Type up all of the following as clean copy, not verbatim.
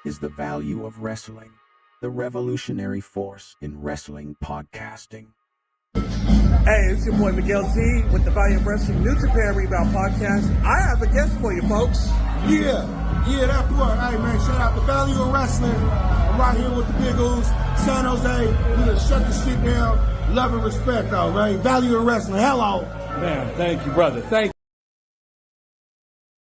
is the value of wrestling, the revolutionary force in wrestling podcasting. Hey, it's your boy Miguel G with the Value of Wrestling New Japan Rebound Podcast. I have a guest for you, folks. Yeah, that boy. Hey, man, shout out to Value of Wrestling. I'm right here with the Big O's, San Jose. We gonna shut the shit down. Love and respect, though, right? Value of Wrestling. Hello. Man, thank you, brother. Thank you.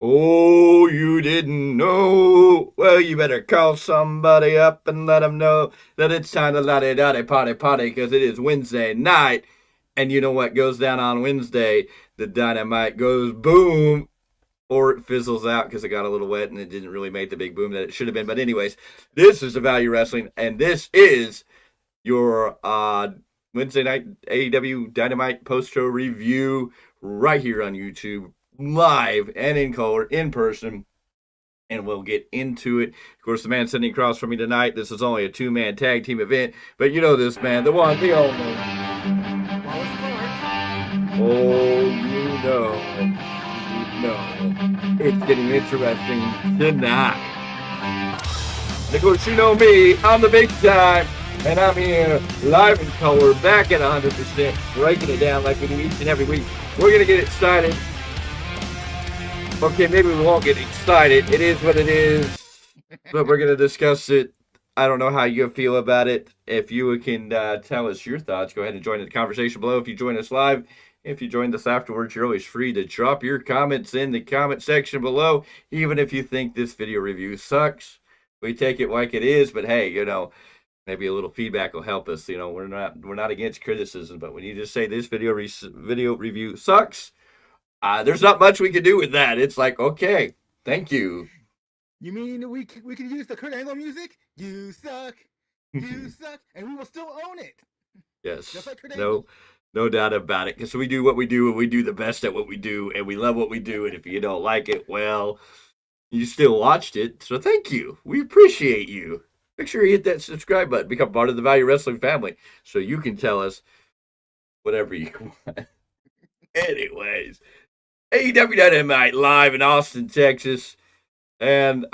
Oh, you didn't know? Well, you better call somebody up and let them know that it's time to la-di-da-di party, because it is Wednesday night. And you know what goes down on Wednesday? The Dynamite goes boom, or it fizzles out because it got a little wet and it didn't really make the big boom that it should have been. But anyways, this is the Value Wrestling, and this is your Wednesday night AEW Dynamite post-show review right here on YouTube, live and in color, in person, and we'll get into it. Of course, the man sitting across from me tonight, this is only a two-man tag team event, but you know this man, the one, the only. Oh, you know, it's getting interesting tonight. And of course, you know me, I'm the big time, and I'm here live in color, back at 100%, breaking it down like we do each and every week. We're going to get it started. Okay, maybe we won't get excited. It is what it is, but we're going to discuss it. I don't know how you feel about it. If you can tell us your thoughts, go ahead and join the conversation below. If you join us live, if you joined us afterwards, you're always free to drop your comments in the comment section below, even if you think this video review sucks. We take it like it is, but hey, you know, maybe a little feedback will help us. You know, we're not against criticism, but when you just say this video review sucks, there's not much we can do with that. It's like, okay, thank you. You mean we can use the Kurt Angle music? You suck, you suck, and we will still own it. Yes, just like Kurt Angle. No doubt about it. Because we do what we do, and we do the best at what we do, and we love what we do. And if you don't like it, well, you still watched it, so thank you. We appreciate you. Make sure you hit that subscribe button, become part of the Value Wrestling family, so you can tell us whatever you want. Anyways, AEW Dynamite live in Austin, Texas. And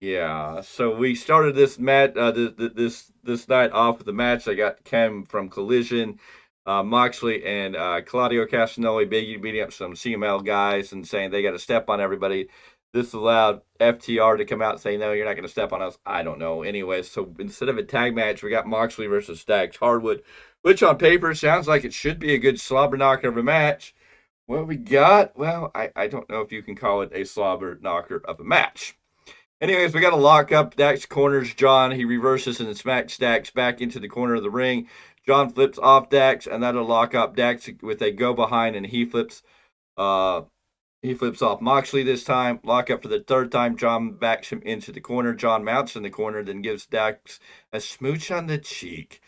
yeah, so we started this match this night off with the match that came from Collision. Moxley and Claudio Castagnoli beating up some CML guys and saying they got to step on everybody. This allowed FTR to come out and say, no, you're not going to step on us. I don't know. Anyways, so instead of a tag match, we got Moxley versus Dax Hardwood, which on paper sounds like it should be a good slobber knocker of a match. What we got? Well, I don't know if you can call it a slobber knocker of a match. Anyways, we got a lockup. Dax corners John. He reverses and smacks Dax back into the corner of the ring. John flips off Dax, and that'll lock up Dax with a go behind, and he flips off Moxley this time. Lock up for the third time. John backs him into the corner. John mounts in the corner, then gives Dax a smooch on the cheek.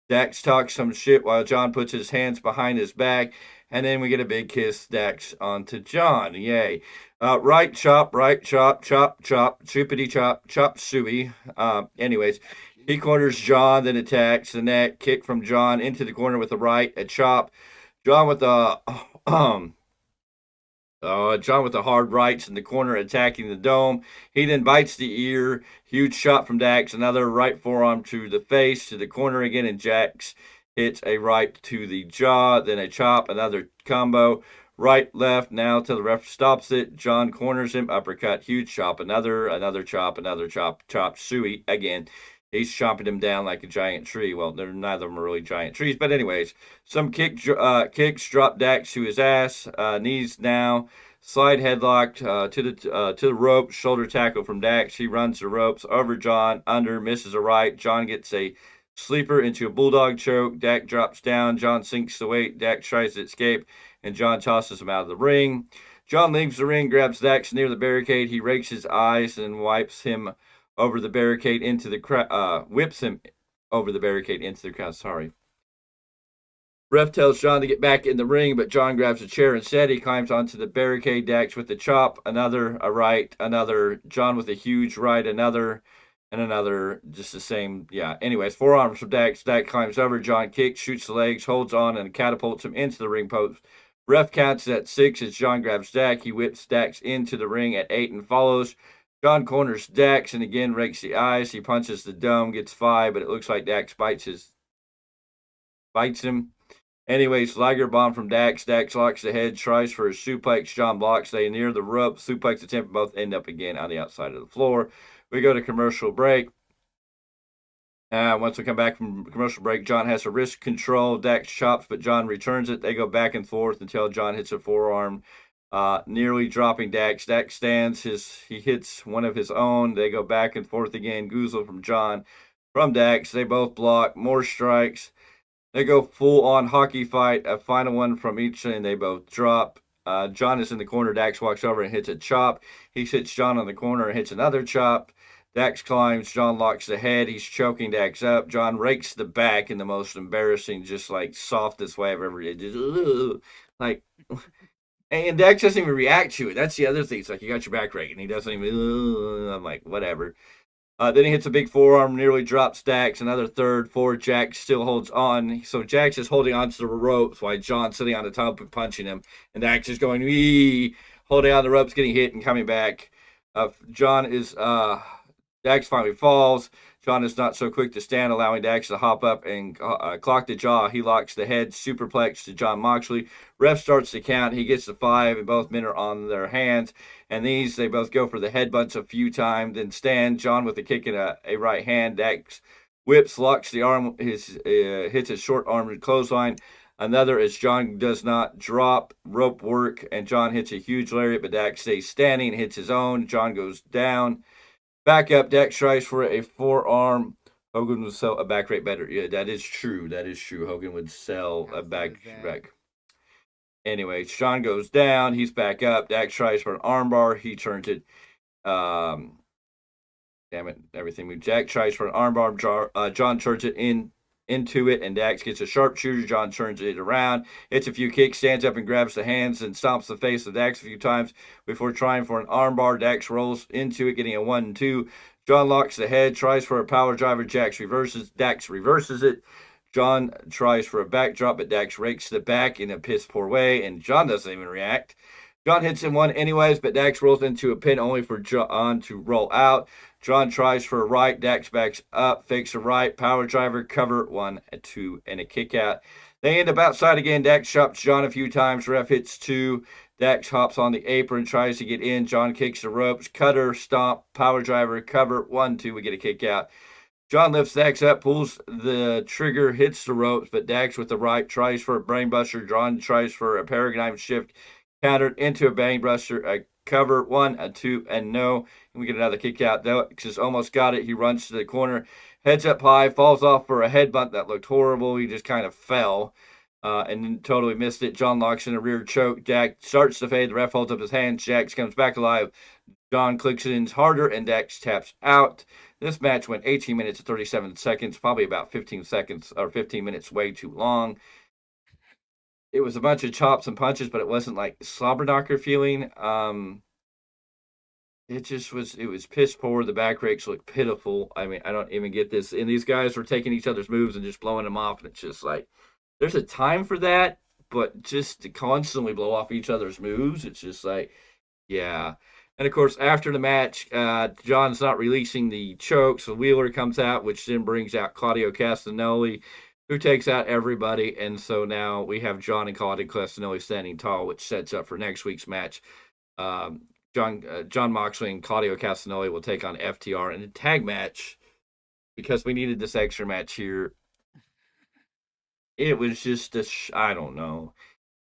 Dax talks some shit while John puts his hands behind his back, and then we get a big kiss Dax onto John. Yay. Right chop, chop, choopity chop, chop suey. Anyways, he corners John, then attacks the neck, kick from John into the corner with a right, a chop. John with the hard rights in the corner, attacking the dome. He then bites the ear. Huge shot from Dax. Another right forearm to the face, to the corner again, and Dax hits a right to the jaw, then a chop, another combo. Right, left, now till the ref stops it. John corners him, uppercut, huge chop, another chop, chop, suey again. He's chopping him down like a giant tree. Well, neither of them are really giant trees, but anyways, some kicks drop Dax to his ass, knees now, slide headlock to the rope, shoulder tackle from Dax. He runs the ropes over John, under, misses a right. John gets a sleeper into a bulldog choke. Dax drops down. John sinks the weight. Dax tries to escape, and John tosses him out of the ring. John leaves the ring, grabs Dax near the barricade. He rakes his eyes and wipes him over the barricade into the crowd. Whips him over the barricade into the crowd. Sorry. Ref tells John to get back in the ring, but John grabs a chair instead. He climbs onto the barricade. Dax with the chop. Another, a right. Another. John with a huge right. Another. And another, just the same. Yeah. Anyways, forearms from Dax. Dax climbs over. John kicks, shoots the legs, holds on, and catapults him into the ring post. Ref counts at 6 as John grabs Dax. He whips Dax into the ring at 8 and follows. John corners Dax and again rakes the eyes. He punches the dome, gets 5, but it looks like Dax bites him. Anyways, Liger bomb from Dax. Dax locks the head, tries for a suplex. John blocks. They near the rope. Suplex attempt. Both end up again on the outside of the floor. We go to commercial break. Once we come back from commercial break, John has a wrist control. Dax chops, but John returns it. They go back and forth until John hits a forearm, nearly dropping Dax. Dax stands. He hits one of his own. They go back and forth again. Goozle from John, from Dax. They both block. More strikes. They go full-on hockey fight. A final one from each, and they both drop. John is in the corner. Dax walks over and hits a chop. He sits John on the corner and hits another chop. Dax climbs. John locks the head. He's choking Dax up. John rakes the back in the most embarrassing, just like softest way I've ever did. Just, like, and Dax doesn't even react to it. That's the other thing. It's like, you got your back raked, and he doesn't even. I'm like, whatever. Then he hits a big forearm, nearly drops Dax. Another third, 4. Jax still holds on. So Jax is holding on to the ropes while John's sitting on the top and punching him. And Dax is going, wee, holding on the ropes, getting hit and coming back. Dax finally falls. John is not so quick to stand, allowing Dax to hop up and clock the jaw. He locks the head, superplex to John Moxley. Ref starts to count. He gets the 5, and both men are on their hands. And they both go for the headbutts a few times, then stand. John with a kick and a right hand. Dax whips, locks the arm, hits his short arm clothesline. Another as John does not drop rope work, and John hits a huge lariat, but Dax stays standing, hits his own. John goes down. Back up, Dax tries for a forearm. Hogan would sell a back rate better. Yeah, that is true. Hogan would sell a back. Anyway, John goes down. He's back up. Dax tries for an armbar. He turns it. Damn it, everything moves. Dax tries for an armbar. John turns it into it, and Dax gets a sharpshooter. John turns it around, hits a few kicks, stands up and grabs the hands and stomps the face of Dax a few times before trying for an armbar. Dax rolls into it, getting a 1-2. John locks the head, tries for a power driver. Dax reverses it. John tries for a backdrop, but Dax rakes the back in a piss poor way, and John doesn't even react. John hits him one anyways, but Dax rolls into a pin only for John to roll out. John tries for a right. Dax backs up, fakes a right, power driver, cover, 1, 2, and a kick out. They end up outside again. Dax chops John a few times. Ref hits 2. Dax hops on the apron, tries to get in. John kicks the ropes, cutter, stomp, power driver, cover, 1, 2. We get a kick out. John lifts Dax up, pulls the trigger, hits the ropes, but Dax with the right tries for a brainbuster. John tries for a paradigm shift, countered into a brainbuster, a cover, 1, 2, and no. And we get another kick out. Dax has almost got it. He runs to the corner, heads up high, falls off for a headbutt that looked horrible. He just kind of fell and then totally missed it. John locks in a rear choke. Dax starts to fade. The ref holds up his hands. Dax comes back alive. John clicks it in harder, and Dax taps out. This match went 18 minutes and 37 seconds, probably about 15 seconds or 15 minutes way too long. It was a bunch of chops and punches, but it wasn't like slobber knocker feeling. It was piss poor. The back rakes looked pitiful. I mean, I don't even get this. And these guys were taking each other's moves and just blowing them off. And it's just like, there's a time for that, but just to constantly blow off each other's moves, it's just like, yeah. And, of course, after the match, John's not releasing the choke, so Wheeler comes out, which then brings out Claudio Castagnoli, who takes out everybody. And so now we have John and Claudio Castagnoli standing tall, which sets up for next week's match. John Moxley and Claudio Castagnoli will take on FTR in a tag match because we needed this extra match here. It was just I don't know.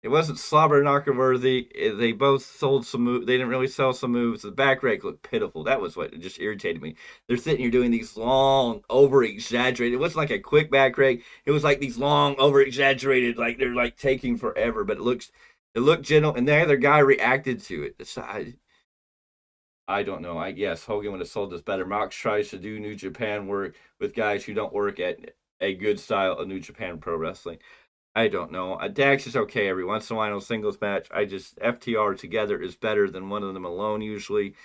It wasn't slobber knocker worthy. They both sold some moves. They didn't really sell some moves. The back rake looked pitiful. That was what just irritated me. They're sitting here doing these long, over-exaggerated. It wasn't like a quick back rake. It was like these long, over-exaggerated, like they're like taking forever. But it looked gentle, and the other guy reacted to it. I don't know. I guess Hogan would have sold this better. Mox tries to do New Japan work with guys who don't work at a good style of New Japan Pro Wrestling. I don't know. Dax is okay every once in a while in a singles match. FTR together is better than one of them alone usually.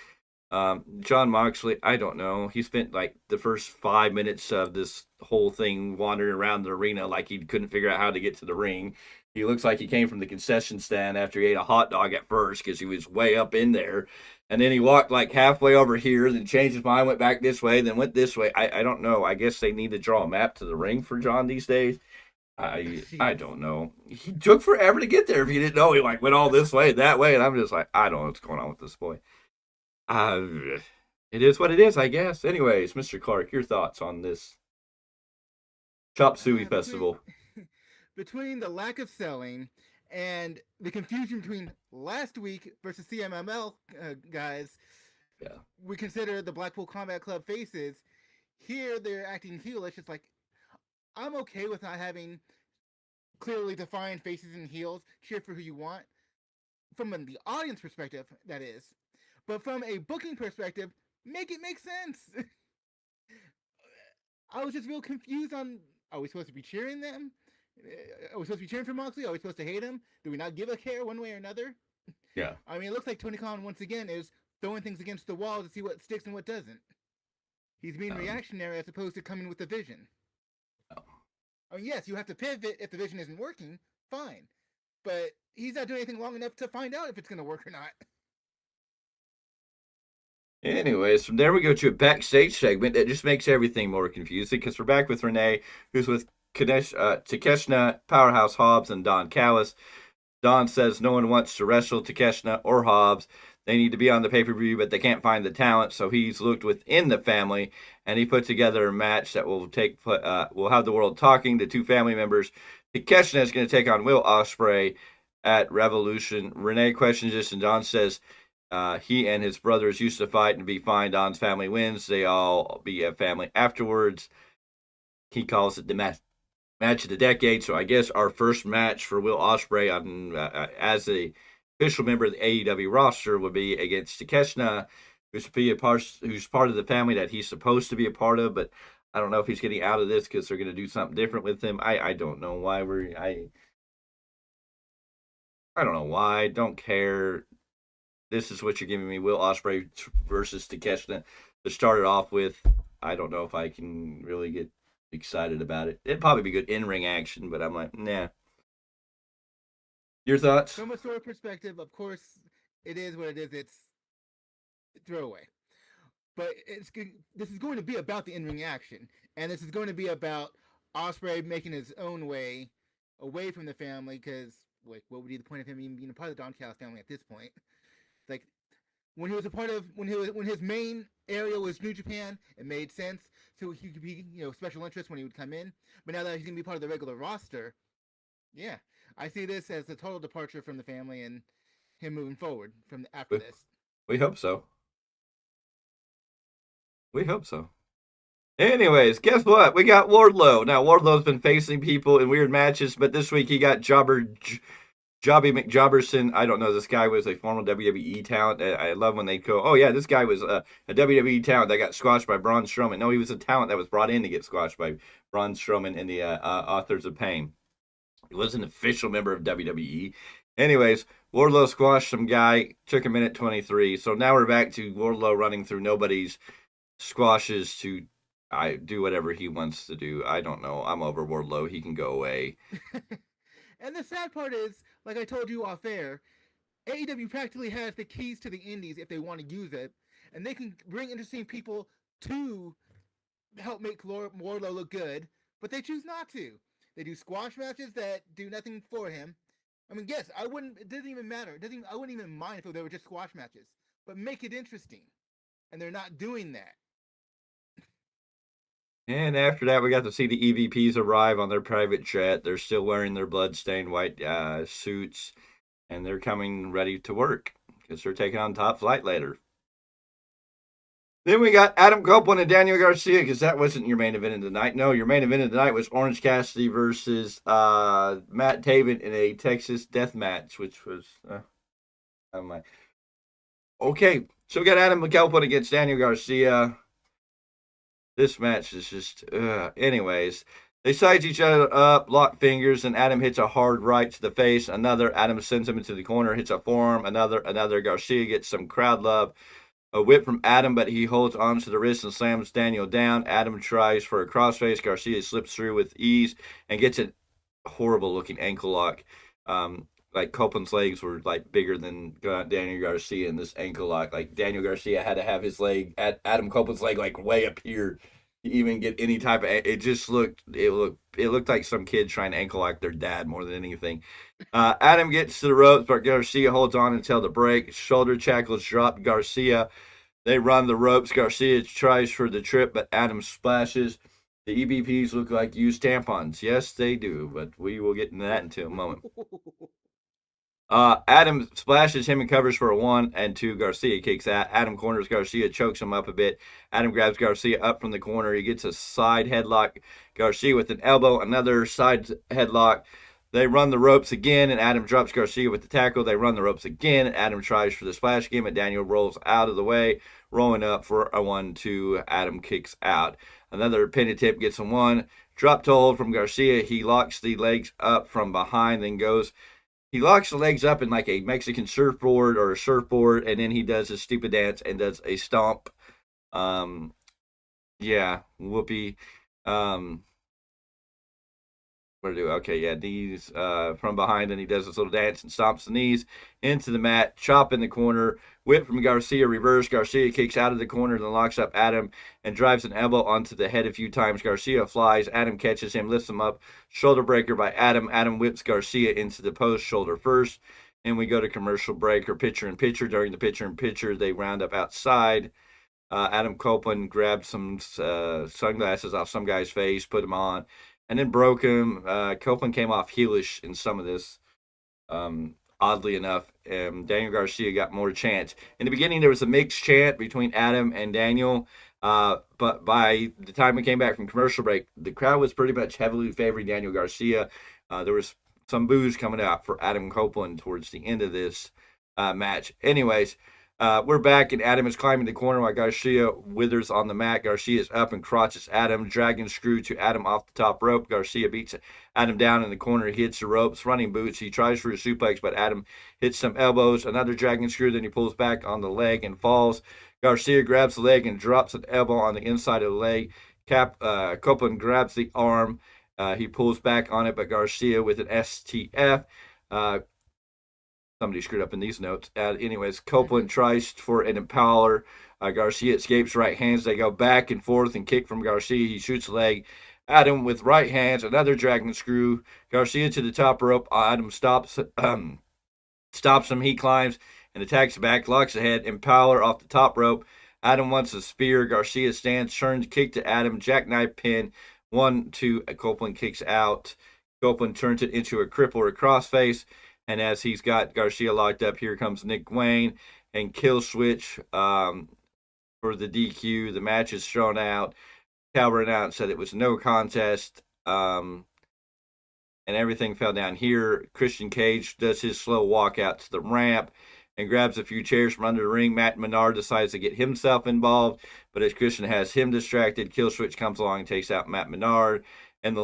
John Moxley, I don't know. He spent like the first 5 minutes of this whole thing wandering around the arena like he couldn't figure out how to get to the ring. He looks like he came from the concession stand after he ate a hot dog at first because he was way up in there. And then he walked like halfway over here, then changed his mind, went back this way, then went this way. I don't know. I guess they need to draw a map to the ring for John these days. I don't know. He took forever to get there. If you didn't know, he like went all this way, that way, and I'm just like, I don't know what's going on with this boy. It is what it is, I guess. Anyways, Mr. Clarke, your thoughts on this Chop Suey Festival? Between the lack of selling and the confusion between last week versus CMML guys, Yeah, we consider the Blackpool Combat Club faces. Here they're acting heelish. It's like, I'm okay with not having clearly defined faces and heels. Cheer for who you want. From the audience perspective, that is. But from a booking perspective, make it make sense. I was just real confused on, are we supposed to be cheering them? Are we supposed to be cheering for Moxley? Are we supposed to hate him? Do we not give a care one way or another? yeah. I mean, it looks like Tony Khan, once again, is throwing things against the wall to see what sticks and what doesn't. He's being reactionary as opposed to coming with a vision. I mean, yes, you have to pivot if the vision isn't working, fine. But he's not doing anything long enough to find out if it's going to work or not. Anyways, from there we go to a backstage segment that just makes everything more confusing because we're back with Renee, who's with Takeshna, Powerhouse Hobbs, and Don Callis. Don says no one wants to wrestle Takeshna or Hobbs. They need to be on the pay-per-view, but they can't find the talent, so he's looked within the family, and he put together a match that will have the world talking. The two family members. Takeshna is going to take on Will Ospreay at Revolution. Renee questions this, and Don says he and his brothers used to fight and be fine. Don's family wins. They all be a family afterwards. He calls it the match of the decade. So I guess our first match for Will Ospreay as a official member of the AEW roster would be against Takeshna, who's part of the family that he's supposed to be a part of, but I don't know if he's getting out of this because they're going to do something different with him. I don't know why I don't know why. Don't care. This is what you're giving me, Will Ospreay versus Takeshna to start it off with. I don't know if I can really get excited about it. It'd probably be good in-ring action, but I'm like, nah. Your thoughts? From a story perspective, of course, it is what it is. It's throwaway. But this is going to be about the in-ring action. And this is going to be about Ospreay making his own way away from the family, because, like, what would be the point of him even being a part of the Don Callis family at this point? Like, when he was a part of, when his main area was New Japan, it made sense. So he could be, special interest when he would come in. But now that he's going to be part of the regular roster, yeah, I see this as a total departure from the family and him moving forward from after this. We hope so. We hope so. Anyways, guess what? We got Wardlow. Now, Wardlow's been facing people in weird matches, but this week he got Jobby McJobberson. I don't know. This guy was a former WWE talent. I love when they go, oh, yeah, this guy was a WWE talent that got squashed by Braun Strowman. No, he was a talent that was brought in to get squashed by Braun Strowman and the Authors of Pain. He was an official member of WWE. Anyways, Wardlow squashed some guy, took a minute 23. So now we're back to Wardlow running through nobody's squashes to do whatever he wants to do. I don't know. I'm over Wardlow. He can go away. And the sad part is, like I told you off air, AEW practically has the keys to the indies if they want to use it. And they can bring interesting people to help make Wardlow look good, but they choose not to. They do squash matches that do nothing for him. I mean, yes, it doesn't even matter. I wouldn't even mind if they were just squash matches, but make it interesting. And they're not doing that. And after that, we got to see the EVPs arrive on their private jet. They're still wearing their blood-stained white suits, and they're coming ready to work because they're taking on Top Flight later. Then we got Adam Copeland and Daniel Garcia, because that wasn't your main event of the night. No, your main event of the night was Orange Cassidy versus Matt Taven in a Texas death match, which was, I'm like, okay. So we got Adam Copeland against Daniel Garcia. This match is just, anyways. They size each other up, lock fingers, and Adam hits a hard right to the face. Another, Adam sends him into the corner, hits a forearm. Another, Garcia gets some crowd love. A whip from Adam, but he holds onto the wrist and slams Daniel down. Adam tries for a crossface. Garcia slips through with ease and gets a horrible-looking ankle lock. Like Copeland's legs were like bigger than Daniel Garcia in this ankle lock. Like Daniel Garcia had to have his leg at Adam Copeland's leg like way up here to even get any type of. It looked like some kid trying to ankle lock their dad more than anything. Adam gets to the ropes, but Garcia holds on until the break. Shoulder tackles drop Garcia. They run the ropes. Garcia tries for the trip, but Adam splashes. The EBPs look like used tampons. Yes, they do, but we will get into that in a moment. Adam splashes him and covers for a 1 and 2. Garcia kicks out. Adam corners Garcia, chokes him up a bit. Adam grabs Garcia up from the corner. He gets a side headlock. Garcia with an elbow, another side headlock. They run the ropes again, and Adam drops Garcia with the tackle. They run the ropes again, and Adam tries for the splash again, but Daniel rolls out of the way, rolling up for a 1-2. Adam kicks out. Another pin attempt gets a 1. Drop toe hold from Garcia. He locks the legs up from behind, then goes. He locks the legs up in like a Mexican surfboard or a surfboard, and then he does his stupid dance and does a stomp. Yeah, whoopee. Okay, yeah, knees from behind, and he does this little dance and stomps the knees into the mat, chop in the corner, whip from Garcia, reverse. Garcia kicks out of the corner, then locks up Adam and drives an elbow onto the head a few times. Garcia flies. Adam catches him, lifts him up. Shoulder breaker by Adam. Adam whips Garcia into the post, shoulder first. And we go to commercial break or picture in picture. During the picture in picture, they round up outside. Adam Copeland grabbed some sunglasses off some guy's face, put them on, and then broke him. Copeland came off heelish in some of this, oddly enough. Daniel Garcia got more chance. In the beginning, there was a mixed chant between Adam and Daniel, but by the time we came back from commercial break, the crowd was pretty much heavily favoring Daniel Garcia. There was some boos coming out for Adam Copeland towards the end of this match. Anyways, we're back, and Adam is climbing the corner while Garcia withers on the mat. Garcia is up and crotches Adam. Dragon screw to Adam off the top rope. Garcia beats Adam down in the corner. He hits the ropes, running boots. He tries for a suplex, but Adam hits some elbows. Another dragon screw. Then he pulls back on the leg and falls. Garcia grabs the leg and drops an elbow on the inside of the leg. Copeland grabs the arm. He pulls back on it, but Garcia with an STF. Somebody screwed up in these notes. Anyways, Copeland tries for an impaler. Garcia escapes right hands. They go back and forth and kick from Garcia. He shoots the leg. Adam with right hands, another dragon screw. Garcia to the top rope. Adam stops him. He climbs and attacks back, locks ahead. Impaler off the top rope. Adam wants a spear. Garcia stands, turns, kick to Adam. Jackknife pin. 1-2. Copeland kicks out. Copeland turns it into a cripple or a crossface. And as he's got Garcia locked up, here comes Nick Wayne and kill switch for the DQ. The match is thrown out. Calvert announced said it was no contest. And everything fell down here. Christian Cage does his slow walk out to the ramp and grabs a few chairs from under the ring. Matt Menard decides to get himself involved, but as Christian has him distracted, Killswitch comes along and takes out Matt Menard. In the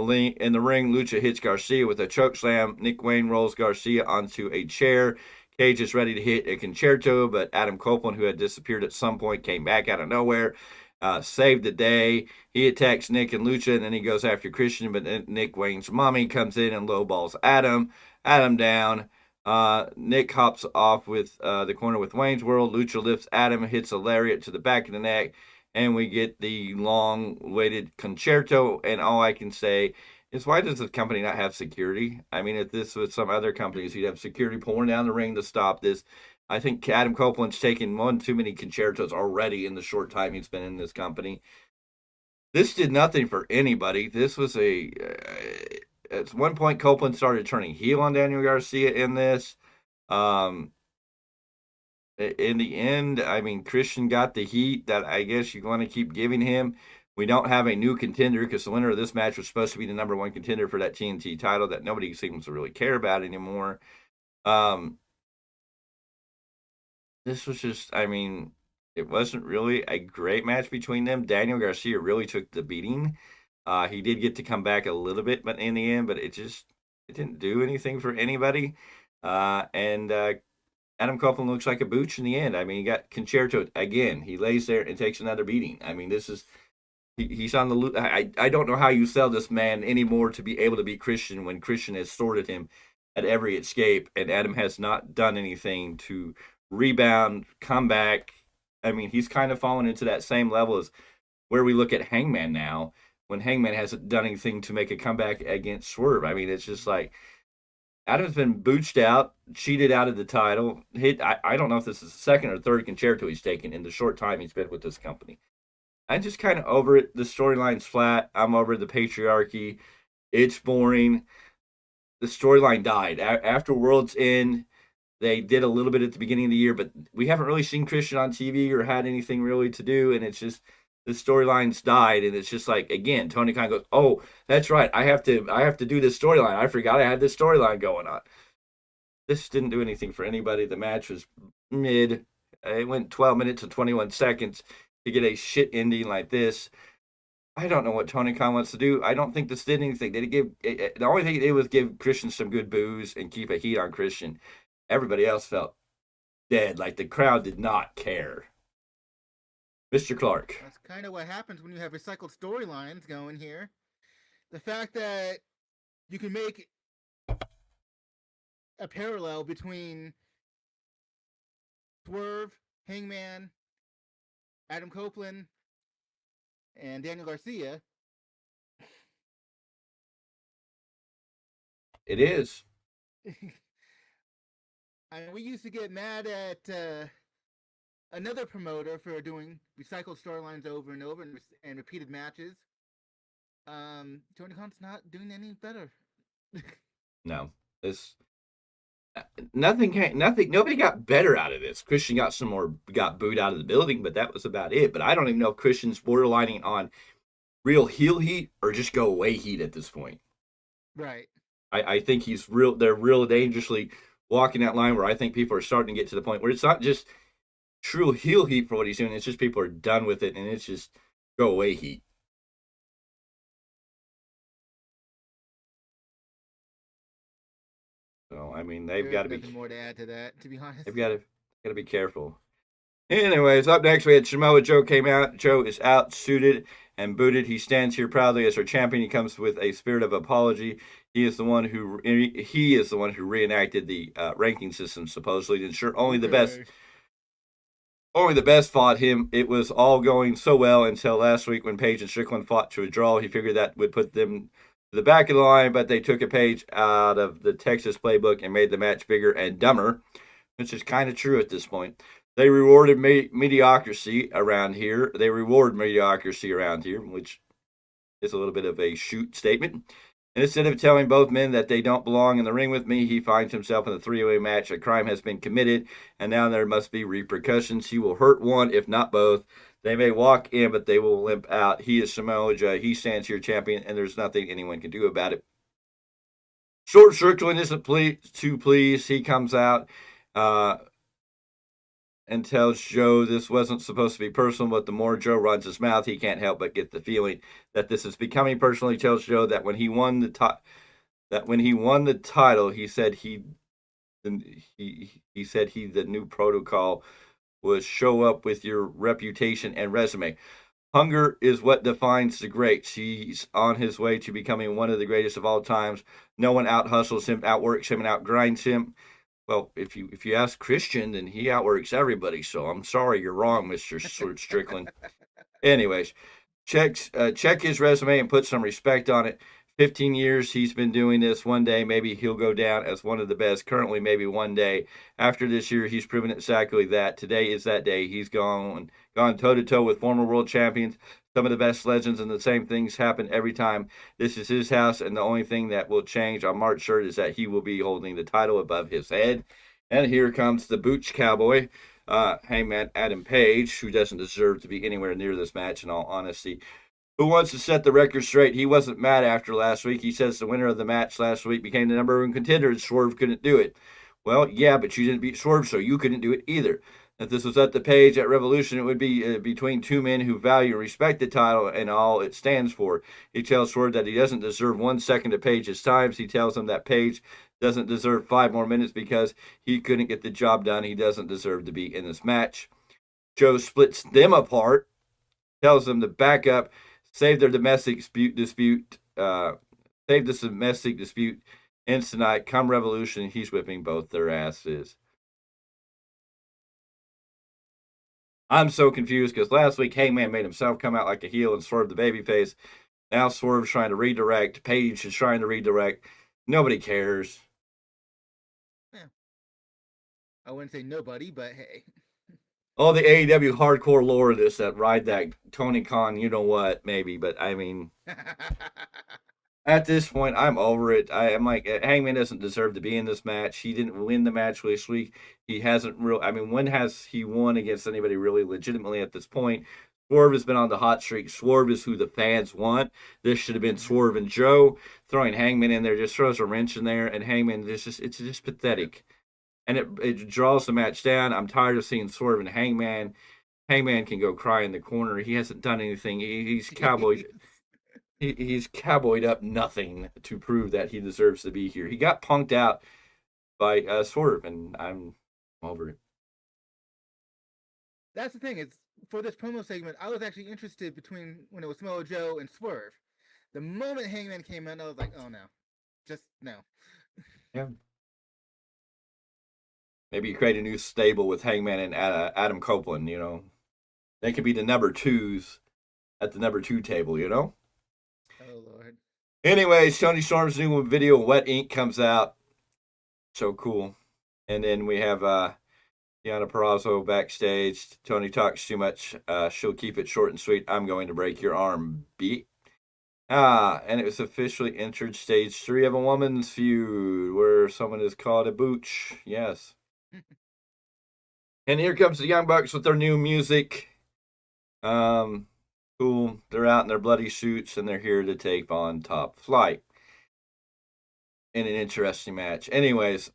ring, Lucha hits Garcia with a choke slam. Nick Wayne rolls Garcia onto a chair. Cage is ready to hit a concerto, but Adam Copeland, who had disappeared at some point, came back out of nowhere, saved the day. He attacks Nick and Lucha, and then he goes after Christian, but Nick Wayne's mommy comes in and lowballs Adam. Adam down. Nick hops off with the corner with Wayne's World. Lucha lifts Adam, hits a lariat to the back of the neck, and we get the long-awaited concerto. And all I can say is, why does the company not have security? I mean, if this was some other companies, you'd have security pulling down the ring to stop this. I think Adam Copeland's taken one too many concertos already in the short time he's been in this company. This did nothing for anybody. This was at one point, Copeland started turning heel on Daniel Garcia in this. In the end, I mean, Christian got the heat that I guess you want to keep giving him. We don't have a new contender because the winner of this match was supposed to be the number one contender for that TNT title that nobody seems to really care about anymore. This was just, I mean, it wasn't really a great match between them. Daniel Garcia really took the beating. He did get to come back a little bit, but in the end, it didn't do anything for anybody. Adam Copeland looks like a booch in the end. I mean, he got concerto again. He lays there and takes another beating. I mean, he's on the. I don't know how you sell this man anymore to be able to beat Christian when Christian has sorted him at every escape, and Adam has not done anything to rebound, come back. I mean, he's kind of fallen into that same level as where we look at Hangman now, when Hangman hasn't done anything to make a comeback against Swerve. I mean, it's just like Adam's been booched out, cheated out of the title. I don't know if this is the second or third concerto he's taken in the short time he's been with this company. I'm just kind of over it. The storyline's flat. I'm over the patriarchy. It's boring. The storyline died. After World's End, they did a little bit at the beginning of the year, but we haven't really seen Christian on TV or had anything really to do, and it's just the storylines died, and it's just like, again, Tony Khan goes, "Oh, that's right, I have to do this storyline. I forgot I had this storyline going on." This didn't do anything for anybody. The match was mid. It went 12 minutes and 21 seconds to get a shit ending like this. I don't know what Tony Khan wants to do. I don't think this did anything. The only thing it did was give Christian some good boos and keep a heat on Christian. Everybody else felt dead. Like the crowd did not care. Mr. Clarke. That's kind of what happens when you have recycled storylines going here. The fact that you can make a parallel between Swerve, Hangman, Adam Copeland, and Daniel Garcia. It is. I mean, we used to get mad at another promoter for doing recycled storylines over and over and repeated matches. Tony Khan's not doing any better. No, this nobody got better out of this. Christian got booed out of the building, but that was about it. But I don't even know if Christian's borderlining on real heel heat or just go away heat at this point. Right. I think they're real dangerously walking that line where I think people are starting to get to the point where it's not just true heel heat for what he's doing. It's just people are done with it, and it's just go away heat. So I mean, they've got to be nothing more to add to that. To be honest, they've got to be careful. Anyways, up next we had Samoa Joe came out. Joe is out, suited and booted. He stands here proudly as our champion. He comes with a spirit of apology. He is the one who reenacted the ranking system supposedly to ensure only the best fought him. It was all going so well until last week when Page and Strickland fought to a draw. He figured that would put them to the back of the line, but they took a page out of the Texas playbook and made the match bigger and dumber, which is kind of true at this point. They rewarded mediocrity around here. Which is a little bit of a shoot statement. And instead of telling both men that they don't belong in the ring with me, he finds himself in a three-way match. A crime has been committed, and now there must be repercussions. He will hurt one, if not both. They may walk in, but they will limp out. He is Samoa Joe. He stands here champion, and there's nothing anyone can do about it. Short Strickland isn't too pleased. He comes out and tells Joe this wasn't supposed to be personal, but the more Joe runs his mouth, he can't help but get the feeling that this is becoming personal. He tells Joe that when he won the title, he said the new protocol was show up with your reputation and resume. Hunger is what defines the greats. He's on his way to becoming one of the greatest of all times. No one out-hustles him, outworks him, and outgrinds him. Well, if you ask Christian, then he outworks everybody. So I'm sorry, you're wrong, Mr. Strickland. Anyways, check his resume and put some respect on it. 15 years he's been doing this. One day maybe he'll go down as one of the best. Currently, maybe one day. After this year, he's proven exactly that. Today is that day. He's gone toe-to-toe with former world champions, some of the best legends, and the same things happen every time. This is his house, and the only thing that will change on March 3rd is that he will be holding the title above his head. And here comes the Booch Cowboy, Hangman Adam Page, who doesn't deserve to be anywhere near this match, in all honesty. Who wants to set the record straight? He wasn't mad after last week. He says the winner of the match last week became the number one contender, and Swerve couldn't do it. Well, yeah, but you didn't beat Swerve, so you couldn't do it either. If this was at the Page at Revolution, it would be between two men who value and respect the title and all it stands for. He tells Swerve that he doesn't deserve 1 second of Page's time. He tells him that Page doesn't deserve 5 more minutes because he couldn't get the job done. He doesn't deserve to be in this match. Joe splits them apart, tells them to back up, save the domestic dispute ends tonight. Come Revolution, he's whipping both their asses. I'm so confused because last week Hangman made himself come out like a heel and Swerve the babyface. Now Swerve's trying to redirect. Paige is trying to redirect. Nobody cares. Yeah. I wouldn't say nobody, but hey. All the AEW hardcore lore of this that ride that Tony Khan, you know what, maybe. But I mean, at this point, I'm over it. I'm like, Hangman doesn't deserve to be in this match. He didn't win the match this week. He hasn't really. I mean, when has he won against anybody really legitimately at this point? Swerve has been on the hot streak. Swerve is who the fans want. This should have been Swerve and Joe. Throwing Hangman in there just throws a wrench in there, and Hangman it's just pathetic. And it draws the match down. I'm tired of seeing Swerve and Hangman. Hangman can go cry in the corner. He hasn't done anything. He's cowboy. He's cowboyed up nothing to prove that he deserves to be here. He got punked out by Swerve, and I'm over it. That's the thing. It's for this promo segment. I was actually interested between when it was Samoa Joe and Swerve. The moment Hangman came in, I was like, "Oh no, just no." Yeah. Maybe you create a new stable with Hangman and Adam Copeland. You know, they could be the number twos at the number 2 table. You know. Oh Lord. Anyways, Tony Storm's new video, Wet Ink, comes out. So cool. And then we have Deonna Purrazzo backstage. Tony talks too much. She'll keep it short and sweet. I'm going to break your arm, beat. And it was officially entered stage 3 of a woman's feud where someone is called a booch. Yes. And here comes the Young Bucks with their new music. Cool. They're out in their bloody suits and they're here to take on Top Flight in an interesting match. Anyways,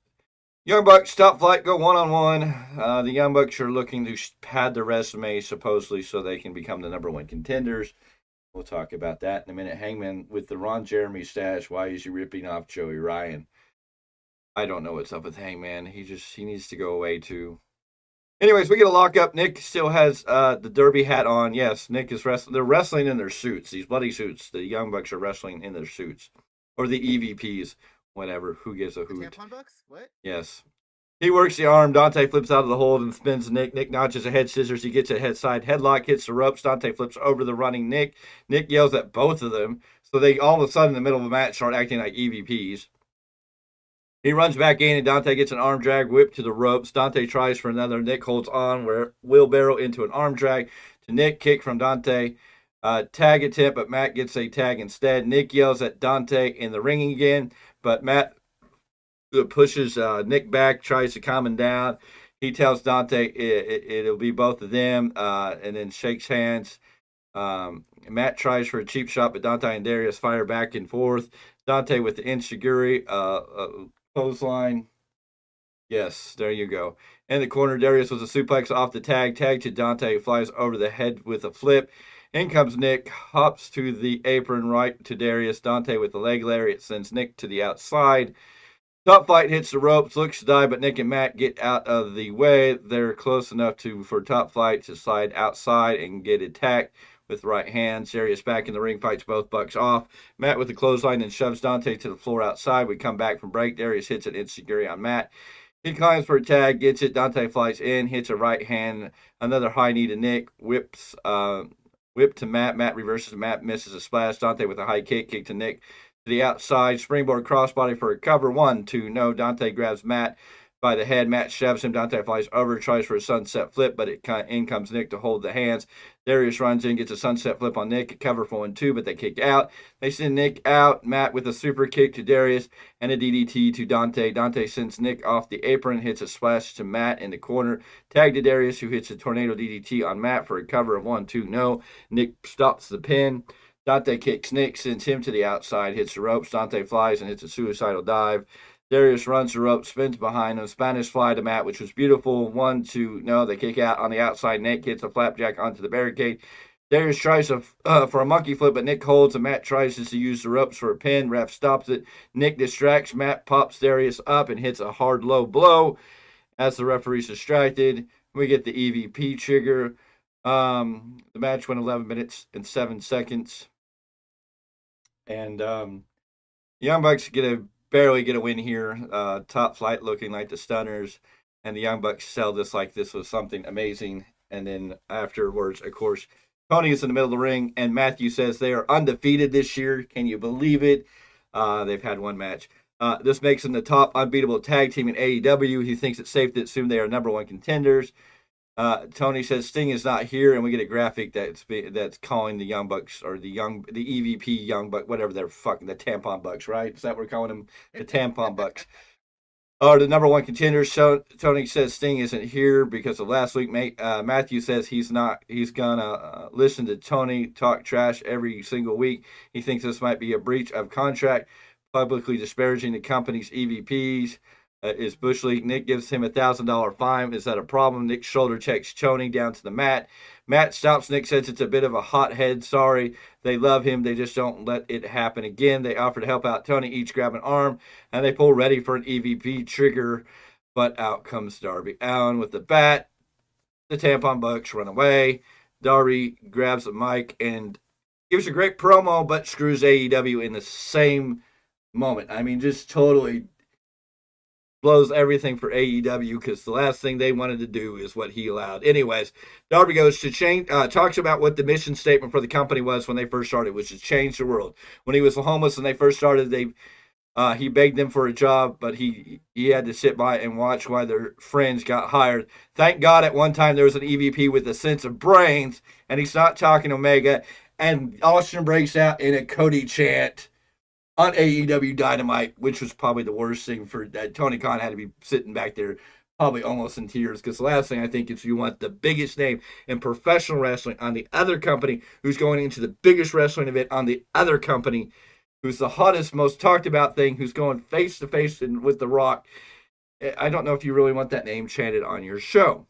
Young Bucks, Top Flight go one-on-one. The Young Bucks are looking to pad their resume, supposedly, so they can become the number 1 contenders. We'll talk about that in a minute. Hangman with the Ron Jeremy stash. Why is he ripping off Joey Ryan? I don't know what's up with Hangman. He needs to go away too. Anyways, we get a lockup. Nick still has the derby hat on. Yes, Nick is wrestling. They're wrestling in their suits, these bloody suits. The Young Bucks are wrestling in their suits. Or the EVPs, whatever. Who gives a hoot? Tampon Bucks? What? Yes. He works the arm. Dante flips out of the hold and spins Nick. Nick notches a head scissors. He gets a head side headlock, hits the ropes. Dante flips over the running Nick. Nick yells at both of them. So they all of a sudden in the middle of a match start acting like EVPs. He runs back in and Dante gets an arm drag whip to the ropes. Dante tries for another. Nick holds on where wheelbarrow into an arm drag to Nick. Kick from Dante. Tag attempt, but Matt gets a tag instead. Nick yells at Dante in the ring again, but Matt pushes Nick back, tries to calm him down. He tells Dante it'll be both of them, and then shakes hands. Matt tries for a cheap shot, but Dante and Darius fire back and forth. Dante with the enziguri, clothesline. Yes, there you go. In the corner, Darius was a suplex off the tag. Tag to Dante, flies over the head with a flip. In comes Nick, hops to the apron right to Darius. Dante with the leg lariat sends Nick to the outside. Top Flight hits the ropes, looks to die, but Nick and Matt get out of the way. They're close enough for Top Flight to slide outside and get attacked with right hand. Darius back in the ring, fights both Bucks off. Matt with the clothesline and shoves Dante to the floor outside. We come back from break. Darius hits an enziguri on Matt. He climbs for a tag, gets it. Dante flies in, hits a right hand, another high knee to Nick, whip to Matt. Matt reverses. Matt misses a splash. Dante with a high kick to Nick to the outside. Springboard crossbody for a cover. 1, 2, no. Dante grabs Matt by the head. Matt shoves him. Dante flies over, tries for a sunset flip, but in comes Nick to hold the hands. Darius runs in, gets a sunset flip on Nick. A cover for 1, 2, but they kick out. They send Nick out. Matt with a super kick to Darius and a DDT to Dante. Dante sends Nick off the apron, hits a splash to Matt in the corner. Tag to Darius, who hits a tornado DDT on Matt for a cover of 1, 2, no. Nick stops the pin. Dante kicks Nick, sends him to the outside, hits the ropes. Dante flies and hits a suicidal dive. Darius runs the rope, spins behind him. Spanish fly to Matt, which was beautiful. 1, 2, no. They kick out on the outside. Nick hits a flapjack onto the barricade. Darius tries for a monkey flip, but Nick holds, and Matt tries to use the ropes for a pin. Ref stops it. Nick distracts. Matt pops Darius up and hits a hard low blow. As the referee's distracted, we get the EVP trigger. The match went 11 minutes and 7 seconds. And Young Bucks get a barely get a win here. Top Flight looking like the Stunners, and the Young Bucks sell this like this was something amazing. And then afterwards, of course, Tony is in the middle of the ring, and Matthew says they are undefeated this year. Can you believe it? They've had one match. This makes them the top unbeatable tag team in AEW. He thinks it's safe to assume they are number one contenders. Tony says Sting is not here, and we get a graphic that's calling the Young Bucks or the EVP Young Buck, whatever they're fucking, the Tampon Bucks, right? Is that what we're calling them? The Tampon Bucks. Or the number one contenders. So Tony says Sting isn't here because of last week. Matthew says he's gonna listen to Tony talk trash every single week. He thinks this might be a breach of contract, publicly disparaging the company's EVPs. Is Bush League. Nick gives him $1,000 fine. Is that a problem? Nick's shoulder checks Tony down to the mat. Matt stops Nick, says it's a bit of a hothead. Sorry. They love him. They just don't let it happen again. They offer to help out Tony, each grab an arm, and they pull ready for an EVP trigger. But out comes Darby Allin with the bat. The Tampon Bucks run away. Darby grabs the mic and gives a great promo, but screws AEW in the same moment. I mean, just totally blows everything for AEW because the last thing they wanted to do is what he allowed. Anyways, Darby goes to change, talks about what the mission statement for the company was when they first started, which is change the world. When he was homeless and they first started, he begged them for a job, but he had to sit by and watch while their friends got hired. Thank God at one time there was an EVP with a sense of brains, and he's not talking Omega. And Austin breaks out in a Cody chant on AEW Dynamite, which was probably the worst thing for that. Tony Khan had to be sitting back there probably almost in tears because the last thing I think is you want the biggest name in professional wrestling on the other company who's going into the biggest wrestling event on the other company, who's the hottest, most talked about thing, who's going face to face with The Rock. I don't know if you really want that name chanted on your show.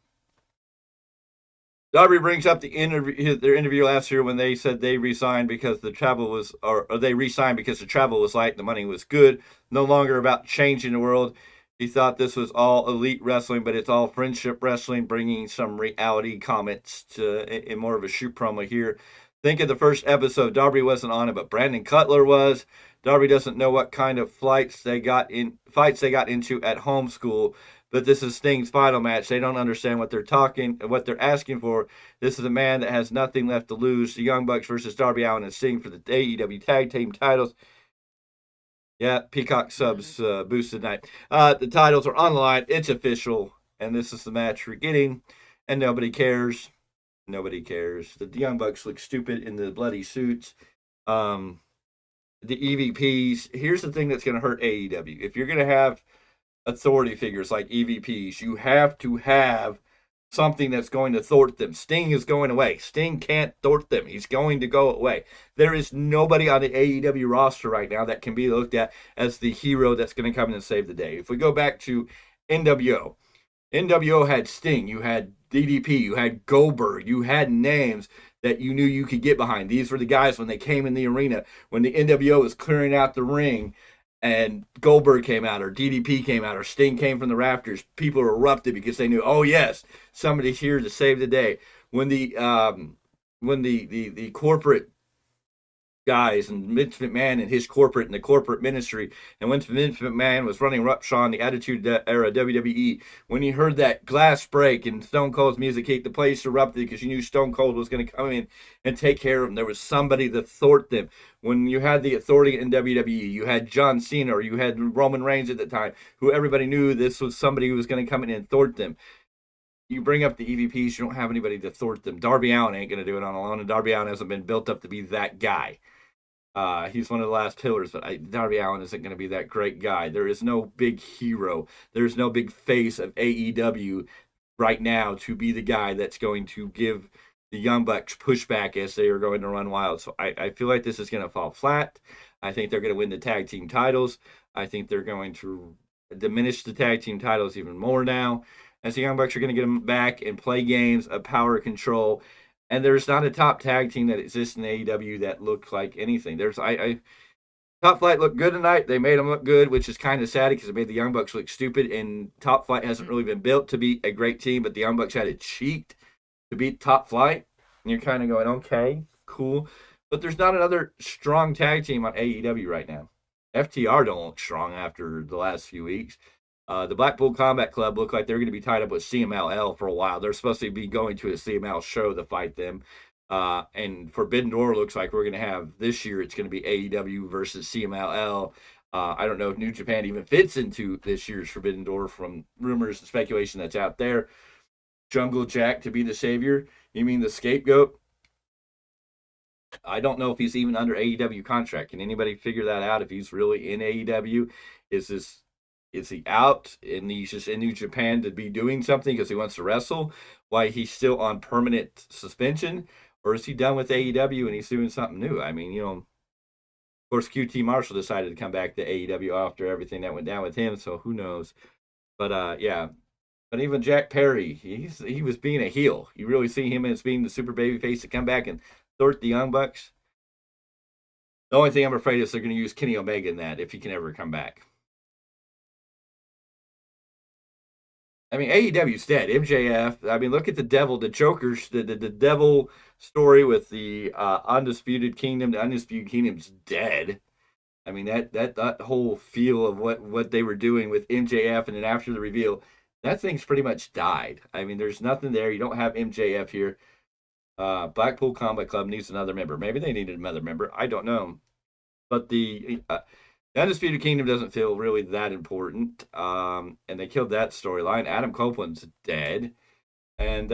Darby brings up their interview last year when they said they resigned because the travel was, or they resigned because the travel was light, the money was good, no longer about changing the world. He thought this was all elite wrestling, but it's all friendship wrestling, bringing some reality comments in more of a shoot promo here. Think of the first episode. Darby wasn't on it, but Brandon Cutler was. Darby doesn't know what kind of fights they got into at home school. But this is Sting's final match. They don't understand what they're asking for. This is a man that has nothing left to lose. The Young Bucks versus Darby Allin and Sting for the AEW Tag Team titles. Yeah, Peacock subs boosted night. The titles are online. It's official. And this is the match we're getting. And nobody cares. Nobody cares. The Young Bucks look stupid in the bloody suits. The EVPs. Here's the thing that's going to hurt AEW. If you're going to have authority figures like EVPs, you have to have something that's going to thwart them. Sting is going away. Sting can't thwart them. He's going to go away. There is nobody on the AEW roster right now that can be looked at as the hero that's going to come in and save the day. If we go back to NWO had Sting, you had DDP, you had Goldberg, you had names that you knew you could get behind. These were the guys when they came in the arena, when the NWO was clearing out the ring, and Goldberg came out, or DDP came out, or Sting came from the rafters. People erupted because they knew, oh yes, somebody's here to save the day. When the corporate guys and Vince McMahon and his corporate and the corporate ministry, and when Vince McMahon was running roughshod the Attitude Era WWE, when he heard that glass break and Stone Cold's music hit, the place erupted because you knew Stone Cold was going to come in and take care of them. There was somebody to thwart them. When you had the authority in WWE, you had John Cena, or you had Roman Reigns at the time, who everybody knew this was somebody who was going to come in and thwart them. You bring up the EVPs, you don't have anybody to thwart them. Darby Allin ain't going to do it on alone, and Darby Allin hasn't been built up to be that guy. He's one of the last pillars, but Darby Allin isn't going to be that great guy. There is no big hero. There's no big face of AEW right now to be the guy that's going to give the Young Bucks pushback as they are going to run wild. So I feel like this is going to fall flat. I think they're going to win the tag team titles. I think they're going to diminish the tag team titles even more now, as the Young Bucks are going to get them back and play games of power control. And there's not a top tag team that exists in AEW that looks like anything. Top Flight looked good tonight. They made them look good, which is kind of sad because it made the Young Bucks look stupid. And Top Flight hasn't really been built to be a great team, but the Young Bucks had to cheat to beat Top Flight. And you're kind of going, okay, cool. But there's not another strong tag team on AEW right now. FTR don't look strong after the last few weeks. The Blackpool Combat Club look like they're going to be tied up with CMLL for a while. They're supposed to be going to a CML show to fight them. And Forbidden Door looks like we're going to have this year, it's going to be AEW versus CMLL. I don't know if New Japan even fits into this year's Forbidden Door from rumors and speculation that's out there. Jungle Jack to be the savior. You mean the scapegoat? I don't know if he's even under AEW contract. Can anybody figure that out? If he's really in AEW, is he out and he's just in New Japan to be doing something because he wants to wrestle? Why he's still on permanent suspension, or is he done with AEW and he's doing something new? I mean, of course, QT Marshall decided to come back to AEW after everything that went down with him, so who knows? But yeah. But even Jack Perry, he was being a heel. You really see him as being the super baby face to come back and thwart the Young Bucks. The only thing I'm afraid is they're going to use Kenny Omega in that if he can ever come back. I mean, AEW's dead. MJF. I mean, look at the Devil, the Joker's, the Devil story with the Undisputed Kingdom. The Undisputed Kingdom's dead. I mean, that whole feel of what they were doing with MJF, and then after the reveal, that thing's pretty much died. I mean, there's nothing there. You don't have MJF here. Blackpool Combat Club needs another member. Maybe they needed another member. I don't know. But the Undisputed Kingdom doesn't feel really that important. And they killed that storyline. Adam Copeland's dead. And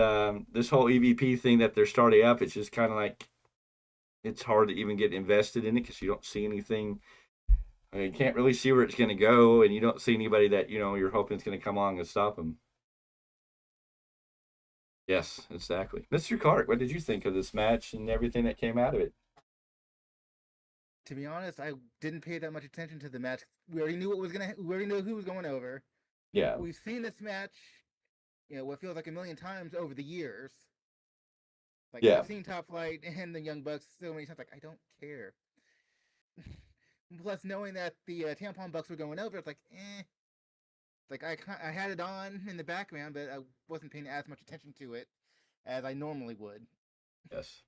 this whole EVP thing that they're starting up, it's just kind of like, it's hard to even get invested in it because you don't see anything. I mean, you can't really see where it's going to go, and you don't see anybody that, you're hoping is going to come along and stop them. Yes, exactly. Mr. Clarke, what did you think of this match and everything that came out of it? To be honest, I didn't pay that much attention to the match. We already knew we already knew who was going over. Yeah. We've seen this match, what feels like a million times over the years. Like, yeah. I've seen Top Flight and the Young Bucks so many times, like, I don't care. Plus, knowing that the Tampon Bucks were going over, it's like, eh. Like, I had it on in the background, but I wasn't paying as much attention to it as I normally would. Yes.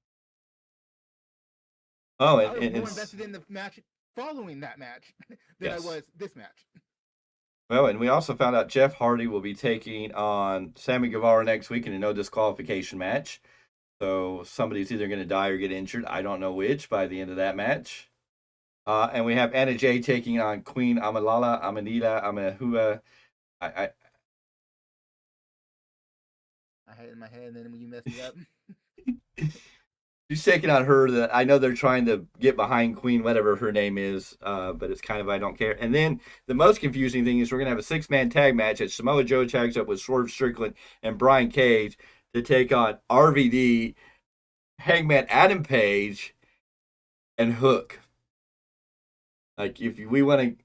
Oh, I was more invested in the match following that match than I was this match. Well, and we also found out Jeff Hardy will be taking on Sammy Guevara next week in a no disqualification match. So somebody's either going to die or get injured. I don't know which by the end of that match. And we have Anna Jay taking on Queen Amanila Amahua. I had it in my head, and then when you messed it up. She's taking on her. That I know they're trying to get behind Queen, whatever her name is, but it's kind of I don't care. And then the most confusing thing is we're going to have a 6-man tag match as Samoa Joe tags up with Swerve Strickland and Brian Cage to take on RVD, Hangman Adam Page, and Hook. Like, if we want to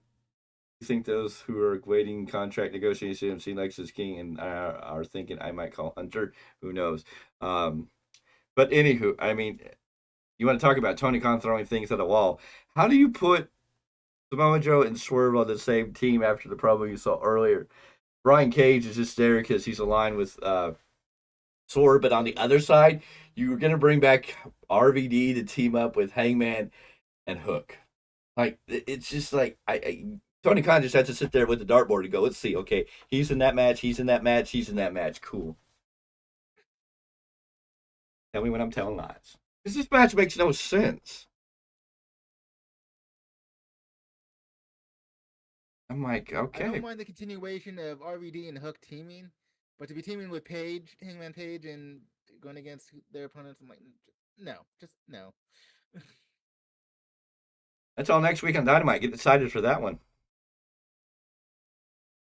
think those who are waiting contract negotiations, see Lexus King and are thinking I might call Hunter, who knows? But anywho, I mean, you want to talk about Tony Khan throwing things at a wall. How do you put Samoa Joe and Swerve on the same team after the promo you saw earlier? Brian Cage is just there because he's aligned with Swerve, but on the other side, you were going to bring back RVD to team up with Hangman and Hook. Like, it's just like, Tony Khan just had to sit there with the dartboard and go, let's see, okay, he's in that match, he's in that match, he's in that match, cool. Tell me when I'm telling lies. Because this match makes no sense. I'm like, okay. I don't mind the continuation of RVD and Hook teaming, but to be teaming with Page, Hangman Page, and going against their opponents, I'm like, no, just no. That's all next week on Dynamite. Get excited for that one.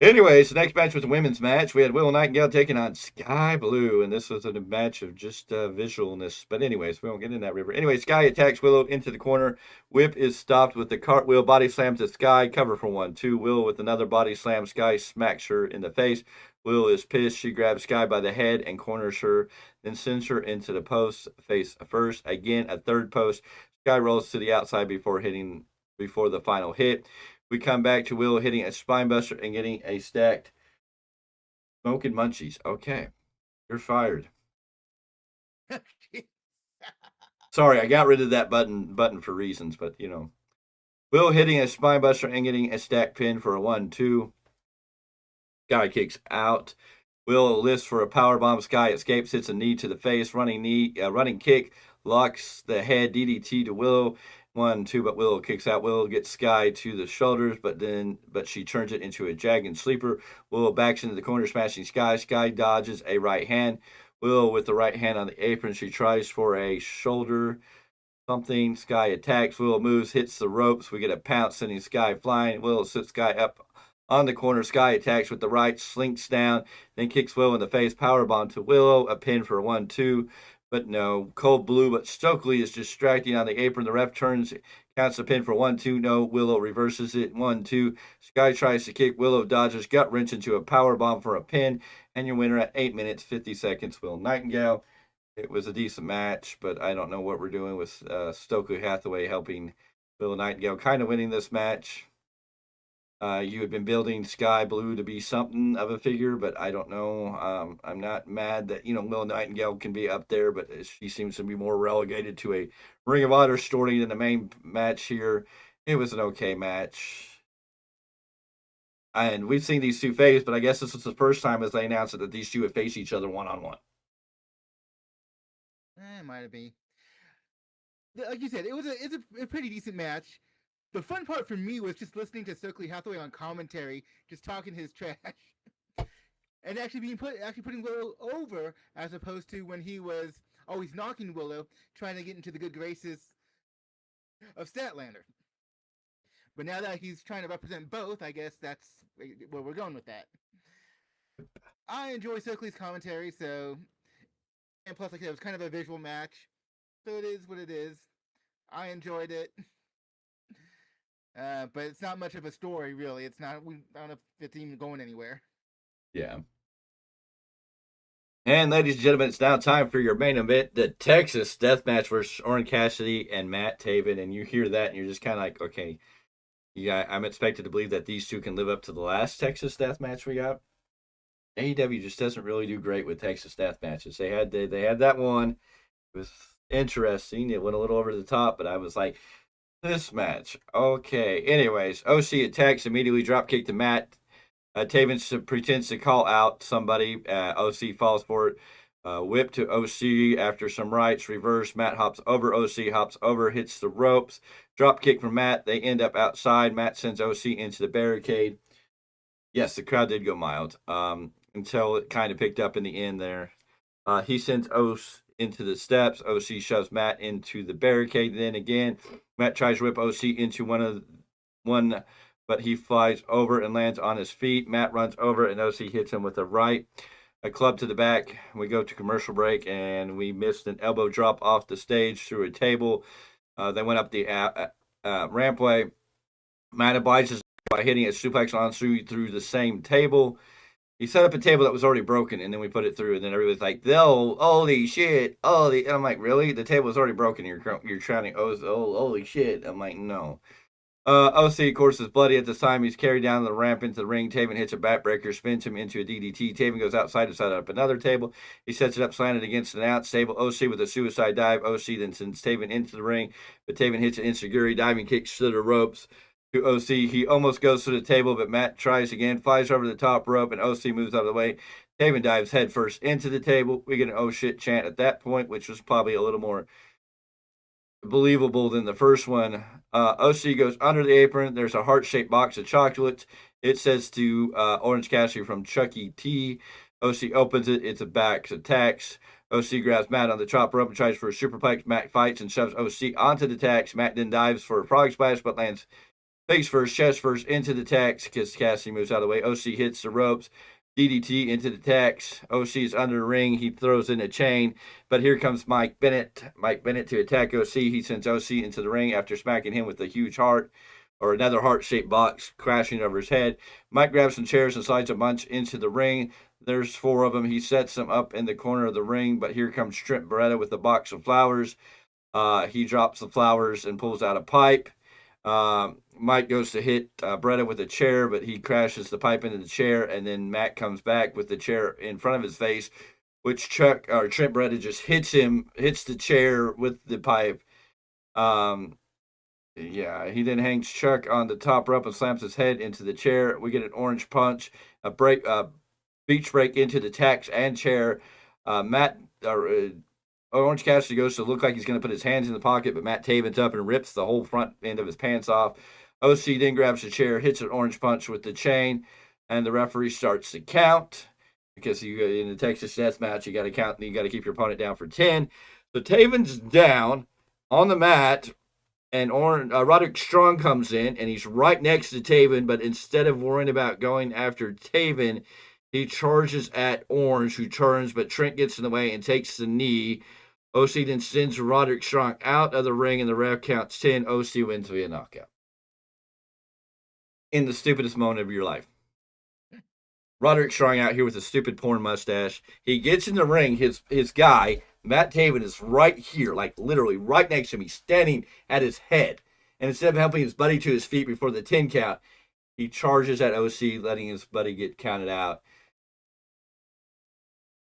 Anyways, the next match was a women's match. We had Willow Nightingale taking on Sky Blue, and this was a match of just visualness. But anyways, we won't get in that river. Anyway, Sky attacks Willow into the corner. Whip is stopped with the cartwheel. Body slams to Sky. Cover for 1, 2. Willow with another body slam. Sky smacks her in the face. Willow is pissed. She grabs Sky by the head and corners her, then sends her into the post face first. Again, a third post. Sky rolls to the outside before the final hit. We come back to Willow hitting a spinebuster and getting a stacked smoking munchies. Okay, you're fired. Sorry, I got rid of that button for reasons, but Will hitting a spinebuster and getting a stack pin for a 1-2. Sky kicks out. Will lifts for a powerbomb. Sky escapes, hits a knee to the face. Running kick, locks the head. DDT to Willow. 1-2, but Willow kicks out. Willow gets Sky to the shoulders, but she turns it into a dragon sleeper. Willow backs into the corner, smashing Sky. Sky dodges a right hand. Willow with the right hand on the apron. She tries for a shoulder something. Sky attacks. Willow moves, hits the ropes. We get a pounce, sending Sky flying. Willow sits Sky up on the corner. Sky attacks with the right, slinks down, then kicks Willow in the face. Powerbomb to Willow, a pin for 1-2. But no, Cold Blue, but Stokely is distracting on the apron. The ref turns, counts the pin for 1-2. No, Willow reverses it. 1-2. Sky tries to kick. Willow dodges, gut wrench into a powerbomb for a pin. And your winner at 8 minutes, 50 seconds, Will Nightingale. It was a decent match, but I don't know what we're doing with Stokely Hathaway helping Will Nightingale kind of winning this match. You had been building Sky Blue to be something of a figure, but I don't know. I'm not mad that, Will Nightingale can be up there, but she seems to be more relegated to a Ring of Honor story than the main match here. It was an okay match. And we've seen these two face, but I guess this was the first time as they announced that these two would face each other one-on-one. It might be. Like you said, it's a pretty decent match. The fun part for me was just listening to Stokely Hathaway on commentary, just talking his trash, and actually putting Willow over, as opposed to when he was always knocking Willow, trying to get into the good graces of Statlander. But now that he's trying to represent both, I guess that's where we're going with that. I enjoy Stokely's commentary, and plus, like I said, it was kind of a visual match, so it is what it is. I enjoyed it. But it's not much of a story, really. It's not. I don't know if it's even going anywhere. Yeah. And ladies and gentlemen, it's now time for your main event, the Texas Death Match versus Orange Cassidy and Matt Taven. And you hear that, and you're just kind of like, okay, yeah, I'm expected to believe that these two can live up to the last Texas Death Match we got. AEW just doesn't really do great with Texas Death Matches. They had that one. It was interesting. It went a little over the top, but I was like, this match. Okay. Anyways, OC attacks, immediately drop kick to Matt. Taven pretends to call out somebody. OC falls for it. Whip to OC after some rights. Reverse. Matt hops over. OC hops over, hits the ropes. Drop kick from Matt. They end up outside. Matt sends OC into the barricade. Yes, the crowd did go mild until it kind of picked up in the end there. He sends OC into the steps. OC shoves Matt into the barricade. Then again, Matt tries to whip OC into one, but he flies over and lands on his feet. Matt runs over and OC hits him with a right. A club to the back. We go to commercial break, and we missed an elbow drop off the stage through a table. They went up the rampway. Matt obliges by hitting a suplex on through the same table. He set up a table that was already broken, and then we put it through, and then everybody's like, holy shit, and I'm like, really? The table was already broken, you're trying to, holy shit. I'm like, no. OC, of course, is bloody at this time. He's carried down the ramp into the ring. Taven hits a backbreaker, spins him into a DDT. Taven goes outside to set up another table. He sets it up, slanted against an outs table. OC with a suicide dive. OC then sends Taven into the ring, but Taven hits an enziguri, diving kicks to the ropes. To OC, he almost goes to the table, but Matt tries again, flies over the top rope, and OC moves out of the way. Taven dives headfirst into the table. We get an oh shit chant at that point, which was probably a little more believable than the first one. OC goes under the apron. There's a heart-shaped box of chocolates. It says to Orange Cassidy from Chuck E. T. OC opens it. It's a back attacks. OC grabs Matt on the top rope and tries for a superplex. Matt fights and shoves OC onto the tacks. Matt then dives for a frog splash, but lands face first, chest first into the tacks because Cassidy moves out of the way. OC hits the ropes. DDT into the tacks. OC is under the ring. He throws in a chain, but here comes Mike Bennett. Mike Bennett to attack OC. He sends OC into the ring after smacking him with a huge heart or another heart-shaped box crashing over his head. Mike grabs some chairs and slides a bunch into the ring. There's 4 of them. He sets them up in the corner of the ring, but here comes Trent Beretta with a box of flowers. He drops the flowers and pulls out a pipe. Mike goes to hit Beretta with a chair, but he crashes the pipe into the chair, and then Matt comes back with the chair in front of his face, which Trent Beretta just hits the chair with the pipe. Yeah, he then hangs Chuck on the top rope and slams his head into the chair. We get an orange punch, a beach break into the tacks and chair. Orange Cassidy goes to look like he's going to put his hands in the pocket, but Matt Taven's up and rips the whole front end of his pants off. OC then grabs the chair, hits an orange punch with the chain, and the referee starts to count because in the Texas Death Match, you got to count. You got to keep your opponent down for 10. So Taven's down on the mat, and Roderick Strong comes in, and he's right next to Taven, but instead of worrying about going after Taven, he charges at Orange, who turns, but Trent gets in the way and takes the knee. OC then sends Roderick Strong out of the ring, and the ref counts 10. OC wins via knockout. In the stupidest moment of your life. Roderick Strong out here with a stupid porn mustache. He gets in the ring. His guy, Matt Taven, is right here, like literally right next to him. He's standing at his head. And instead of helping his buddy to his feet before the 10 count, he charges at OC, letting his buddy get counted out.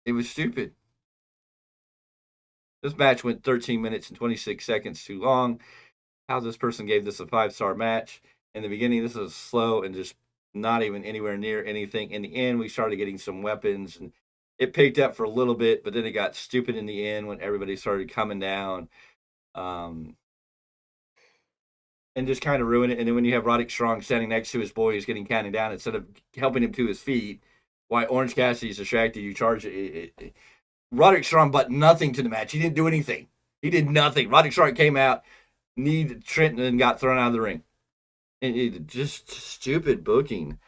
It was stupid. This match went 13 minutes and 26 seconds too long. How this person gave this a 5-star match. In the beginning, this was slow and just not even anywhere near anything. In the end, we started getting some weapons, and it picked up for a little bit, but then it got stupid in the end when everybody started coming down. And just kind of ruin it. And then when you have Roderick Strong standing next to his boy who's getting counted down, instead of helping him to his feet, why Orange Cassidy's distracted, you charge it. Roderick Strong brought nothing to the match. He didn't do anything. He did nothing. Roderick Strong came out, kneed Trent, and got thrown out of the ring. It just stupid booking.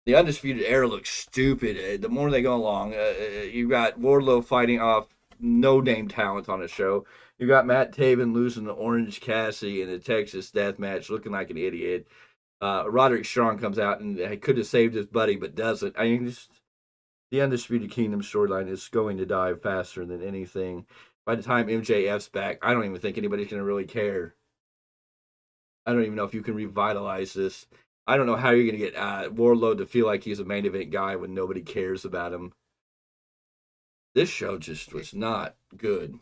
The Undisputed Era looks stupid. The more they go along, you got Wardlow fighting off no-name talent on the show. You got Matt Taven losing to Orange Cassidy in a Texas Death Match, looking like an idiot. Roderick Strong comes out and could have saved his buddy, but doesn't. I mean, just the Undisputed Kingdom storyline is going to die faster than anything. By the time MJF's back, I don't even think anybody's going to really care. I don't even know if you can revitalize this. I don't know how you're going to get Wardlow to feel like he's a main event guy when nobody cares about him. This show just was not good.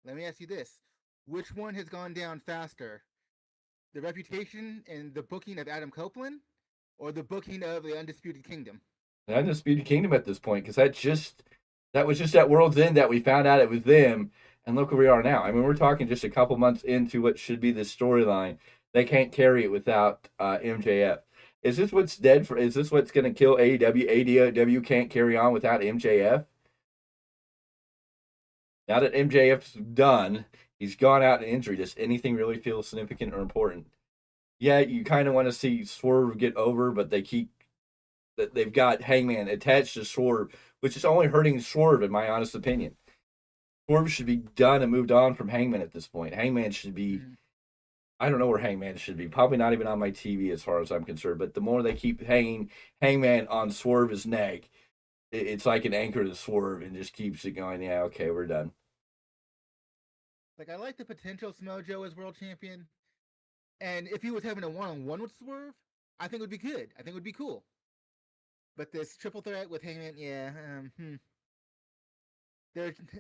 Let me ask you this. Which one has gone down faster? The reputation and the booking of Adam Copeland, or the booking of the Undisputed Kingdom? The Undisputed Kingdom at this point, because that was just at World's End that we found out it was them, and look where we are now. I mean, we're talking just a couple months into what should be this storyline. They can't carry it without MJF. Is this what's dead for? Is this what's going to kill AEW? AEW can't carry on without MJF. Now that MJF's done, he's gone out in injury. Does anything really feel significant or important? Yeah, you kind of want to see Swerve get over, but they've got Hangman attached to Swerve, which is only hurting Swerve, in my honest opinion. Swerve should be done and moved on from Hangman at this point. Hangman should be, I don't know where Hangman should be. Probably not even on my TV as far as I'm concerned. But the more they keep hanging Hangman on Swerve's neck, it's like an anchor to Swerve and just keeps it going. Yeah, okay, we're done. Like, I like the potential Samoa Joe as world champion. And if he was having a one-on-one with Swerve, I think it would be good. I think it would be cool. But this triple threat with Hangman, yeah,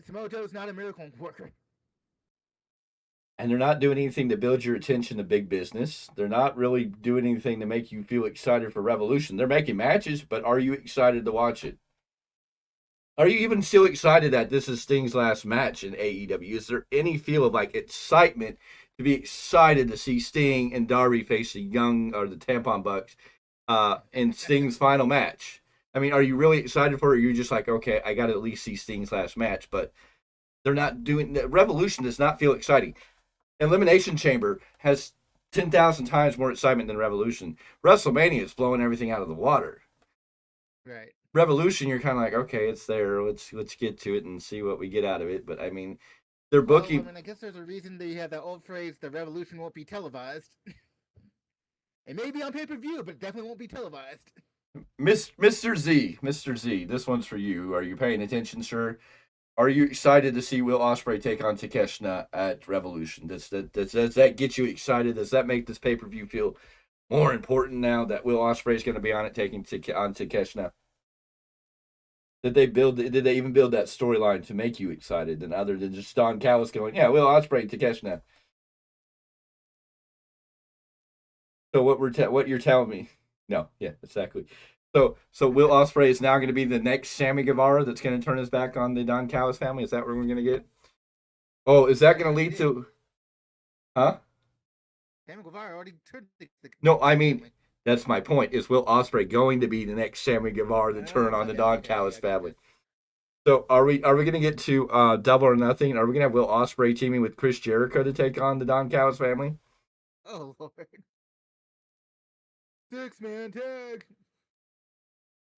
Samoa Joe's not a miracle worker. And they're not doing anything to build your attention to big business. They're not really doing anything to make you feel excited for Revolution. They're making matches, but are you excited to watch it? Are you even still excited that this is Sting's last match in AEW? Is there any feel of like excitement to be excited to see Sting and Darby face the Tampon Bucks in Sting's final match? I mean, are you really excited for it? Or are you just like, okay, I got to at least see Sting's last match? But they're not doing – Revolution does not feel exciting. Elimination Chamber has 10,000 times more excitement than Revolution. WrestleMania is blowing everything out of the water. Right. Revolution, you're kind of like, okay, it's there. Let's get to it and see what we get out of it. But, I mean, they're booking – Well, I mean, I guess there's a reason they have that old phrase, the Revolution won't be televised. It may be on pay-per-view, but it definitely won't be televised. Mr. Z, this one's for you. Are you paying attention, sir? Are you excited to see Will Ospreay take on Takeshita at Revolution? Does that get you excited? Does that make this pay-per-view feel more important now that Will Ospreay is going to be on it taking on Takeshita? Did they even build that storyline to make you excited, other than just Don Callis going, yeah, Will Ospreay, Takeshita? So what you're telling me? No, yeah, exactly. So Will Ospreay is now going to be the next Sammy Guevara that's going to turn his back on the Don Callis family. Is that what we're going to get? Oh, is that going to lead to? Huh? Sammy Guevara already turned the No, I mean that's my point. Is Will Ospreay going to be the next Sammy Guevara to turn on the Don Callis family? So are we going to get to Double or Nothing? Are we going to have Will Ospreay teaming with Chris Jericho to take on the Don Callis family? Oh Lord. 6-man tag.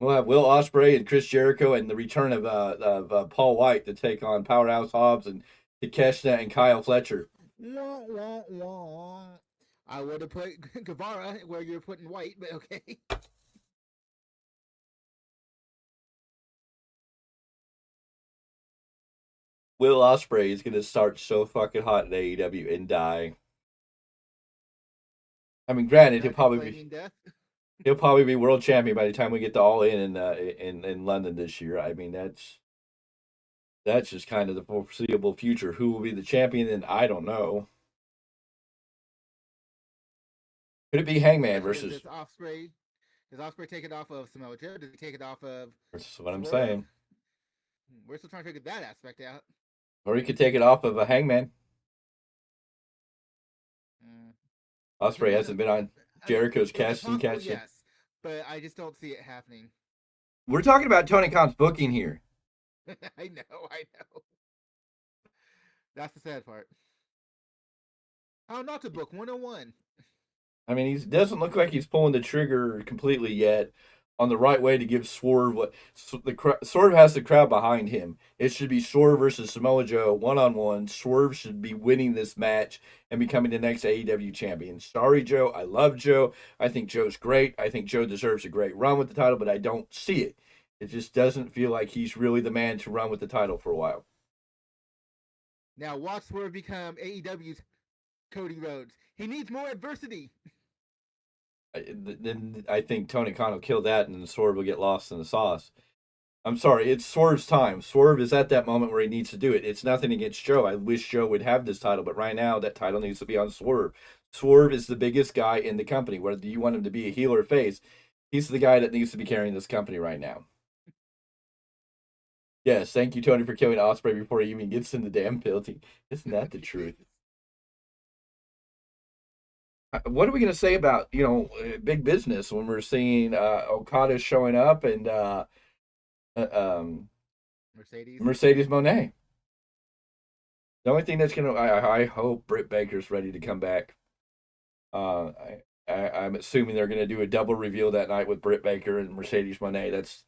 We'll have Will Ospreay and Chris Jericho and the return of Paul White to take on Powerhouse Hobbs and Takeshita and Kyle Fletcher. Wah, wah, wah. I would have put Guevara where you're putting White, but okay. Will Ospreay is going to start so fucking hot in AEW and die. I mean, granted, he'll probably be world champion by the time we get to All in London this year. I mean, that's just kind of the foreseeable future. Who will be the champion? And I don't know. Could it be Hangman versus? Does Ospreay take it off of Samoa Joe? Does he take it off of? That's what I'm saying. We're still trying to figure that aspect out. Or he could take it off of a Hangman. Ospreay hasn't been on Jericho's casting catch yet. Yes, but I just don't see it happening. We're talking about Tony Khan's booking here. I know. That's the sad part. How not to book 101. I mean, he doesn't look like he's pulling the trigger completely yet on the right way to give Swerve what Swerve has the crowd behind him. It should be Swerve versus Samoa Joe 1-on-1. Swerve should be winning this match and becoming the next AEW champion. Sorry, Joe. I love Joe. I think Joe's great. I think Joe deserves a great run with the title, but I don't see it. It just doesn't feel like he's really the man to run with the title for a while. Now watch Swerve become AEW's Cody Rhodes. He needs more adversity. Then I think Tony Khan will kill that and Swerve will get lost in the sauce. I'm sorry, it's Swerve's time. Swerve is at that moment where he needs to do it. It's nothing against Joe. I wish Joe would have this title, but right now that title needs to be on Swerve. Swerve is the biggest guy in the company. Whether you want him to be a heel or face, he's the guy that needs to be carrying this company right now. Yes, thank you, Tony, for killing Ospreay before he even gets in the damn building. Isn't that the truth? What are we going to say about, big business when we're seeing Okada showing up and Mercedes Moné? The only thing that's going to, I hope Britt Baker's ready to come back. I'm assuming they're going to do a double reveal that night with Britt Baker and Mercedes Moné. That's